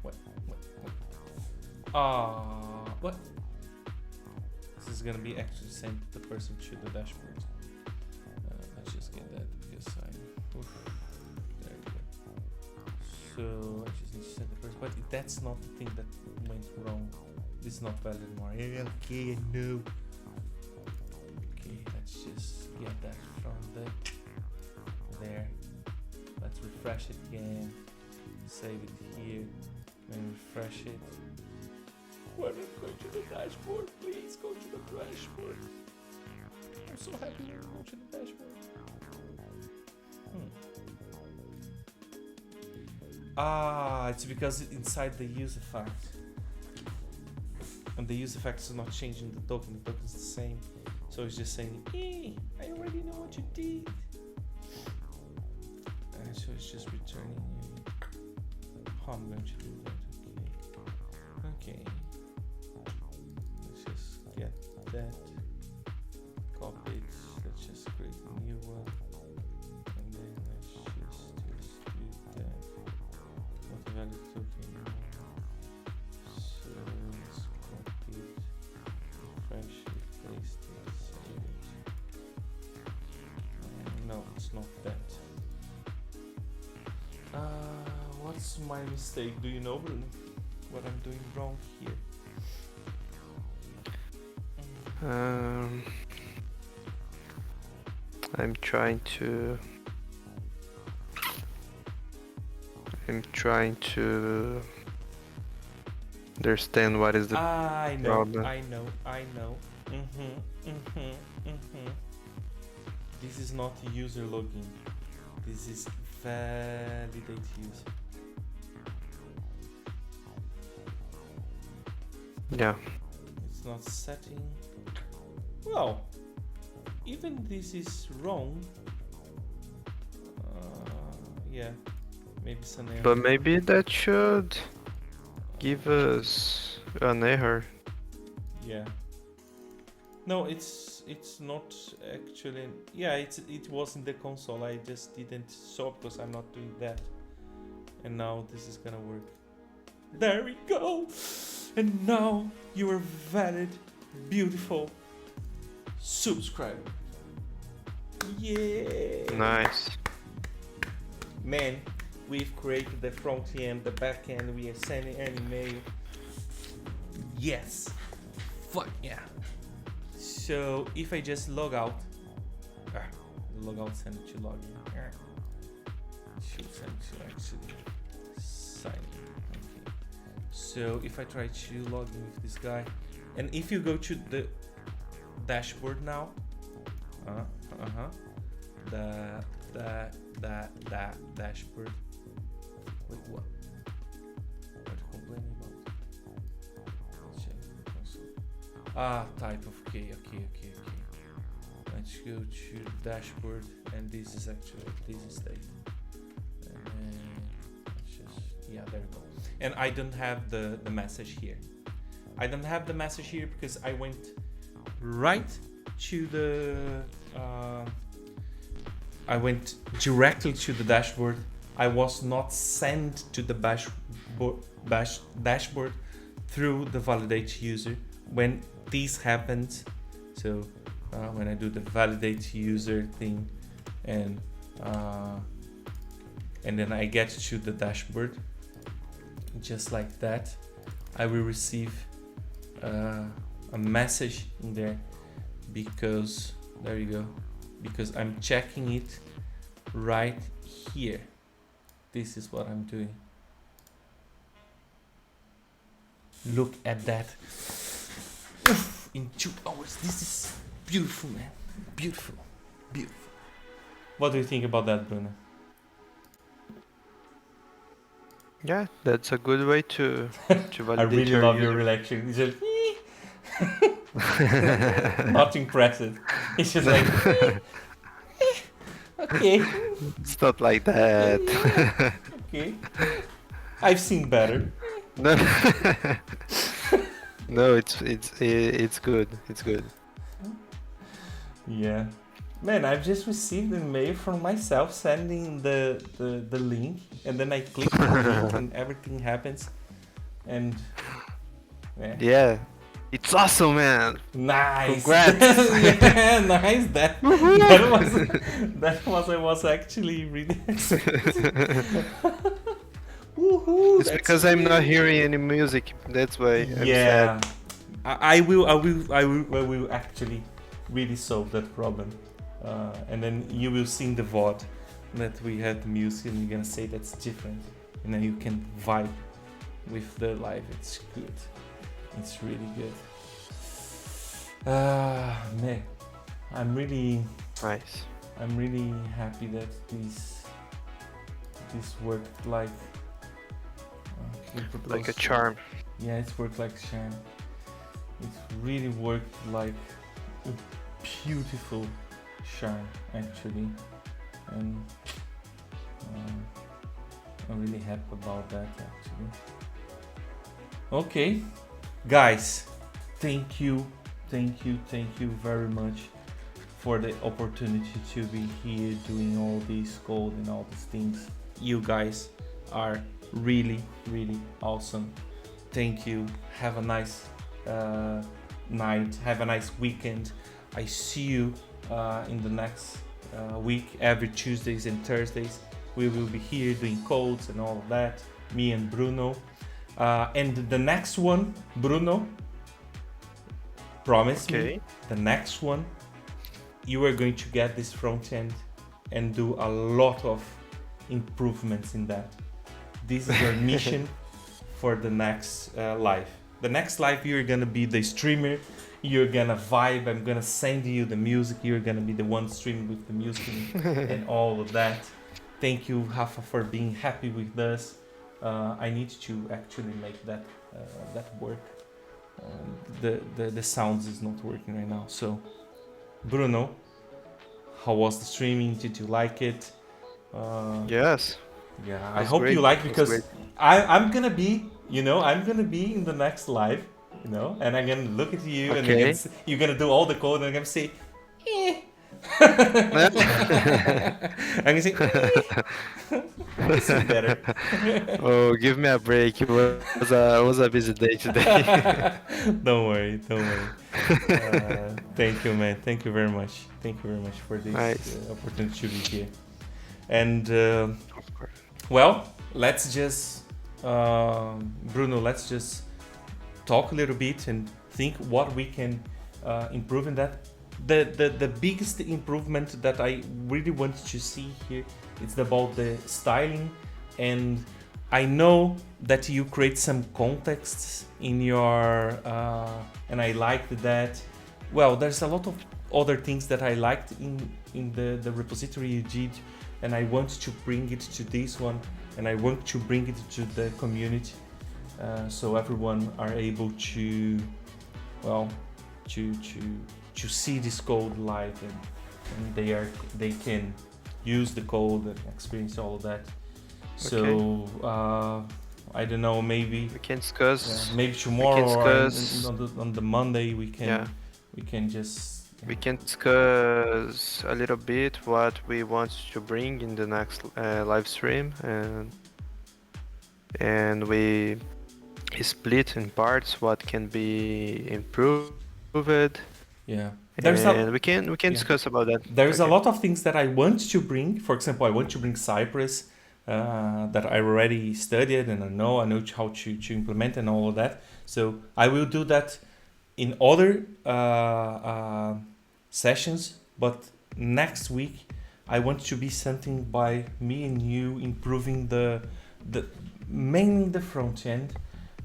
What? What? This is gonna be actually sent the person to the dashboard. Let's just get that because there we go. So I just need to send the person, but that's not the thing that went wrong. This is not valid anymore. Okay, I know. Okay, let's just get that from there. Let's refresh it again. Save it here and refresh it. Why not go to the dashboard? Please go to the dashboard. I'm so happy to go to the dashboard. It's because inside the use effect. And the use effect is not changing the token is the same. So it's just saying, hey, I already know what you did. And so it's just returning how I'm going to do that. Okay. Let's just get that. Copy it. Let's just create a new one. And then let's just do that. Not a valid token. So let's copy it. Refresh it. Paste it. Save it. No, it's not that. What's my mistake? Do you know, Bruno? What I'm doing wrong here? I'm trying to understand what is the problem. I know. This is not user login. This is validate user. Yeah. It's not setting. Well, even this is wrong. Yeah, maybe it's an error. But maybe that should give us an error. Yeah. No, it's not actually. Yeah, it was in the console. I just didn't saw because I'm not doing that. And now this is gonna work. There we go. And now you are valid, beautiful subscriber. Yeah. Nice. Man, we've created the front end, the back end. We are sending an email. Yes. Fuck yeah. So if I just log out, log out send it to login. Should send to actually sign in. Okay. So if I try to log in with this guy, and if you go to the dashboard now, the dashboard. Wait, what? What are you complaining about? Type of okay. Let's go to dashboard, and this is actually this state. And let's just there we go. And I don't have the message here. I don't have the message here because I went right to the. I went directly to the dashboard. I was not sent to the dashboard through the validate user. When this happens, so when I do the validate user thing, and then I get to the dashboard, just like that, I will receive a message in there because there you go. Because I'm checking it right here. This is what I'm doing. Look at that. In 2 hours. This is beautiful, man. Beautiful. What do you think about that, Bruno? Yeah, that's a good way to validate. I really love your reaction. It's just not impressive. It's just like okay. It's not like that. Okay. I've seen better. No, no, it's good. It's good. Yeah. Man, I've just received an email from myself sending the link, and then I click the link and everything happens. And Yeah, it's awesome, man. nice. Congrats. Yeah, nice. That was I was actually really Woohoo! It's That's because I'm not great. hearing any music. That's why I'm Yeah, sad. I will actually really solve that problem, and then you will see in the VOD that we had the music, and you're gonna say that's different, and then you can vibe with the live. It's good. It's really good. Man, I'm really Nice. happy that this worked like Like a charm. Yeah, it's worked like charm. It's really worked like a beautiful charm, actually, and I'm really happy about that, actually. Okay, guys, thank you very much for the opportunity to be here doing all this code and all these things. You guys are really awesome. Thank you. Have a nice night. Have a nice weekend. I see you in the next week. Every Tuesdays and Thursdays we will be here doing codes and all of that, me and Bruno. And the next one, Bruno, promise me, the next one you are going to get this front end and do a lot of improvements in that. This is your mission for the next live. The next live, you're gonna be the streamer. You're gonna vibe. I'm gonna send you the music. You're gonna be the one streaming with the music and all of that. Thank you, Rafa, for being happy with us. I need to actually make that work. The sounds is not working right now. So, Bruno, how was the streaming? Did you like it? Yes. Yeah, I That's hope great. you like, That's because great. I'm gonna be, I'm gonna be in the next live, and I'm gonna look at you, and Okay. you're gonna do all the code, and I'm gonna say, eh. I'm gonna say, this is better. Oh, give me a break. It was a busy day today. Don't worry. Thank you, man. Thank you very much. Thank you very much for this Nice. opportunity to be here. And Of course. well, let's just, Bruno, let's just talk a little bit and think what we can improve in that. The biggest improvement that I really want to see here is about the styling, and I know that you create some contexts in your, and I liked that. Well, there's a lot of other things that I liked in the repository you did, and I want to bring it to this one, and I want to bring it to the community, so everyone are able to, well, to see this code live, and they can use the code and experience all of that. So I don't know, maybe We can discuss. maybe tomorrow or discuss. on the Monday we can Yeah. we can just We can discuss a little bit what we want to bring in the next live stream, and we split in parts what can be improved. yeah. And we can discuss about that. There's a Okay. lot of things that I want to bring. For example, I want to bring Cypress, that I already studied and I know how to implement and all of that. So I will do that in other sessions. But next week, I want to be something by me and you improving the mainly the front end.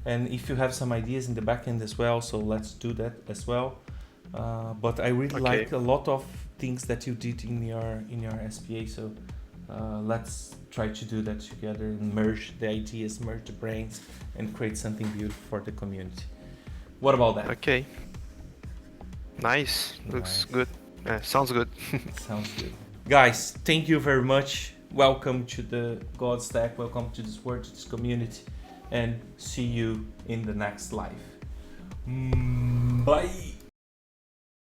And if you have some ideas in the back end as well, so let's do that as well. But I really Okay. like a lot of things that you did in your SPA, so let's try to do that together and merge the ideas, merge the brains, and create something beautiful for the community. What about that? Okay. Nice. Looks Nice. good. Sounds good. Sounds good. Guys, thank you very much. Welcome to the God Stack. Welcome to this world, to this community, and see you in the next live. Bye.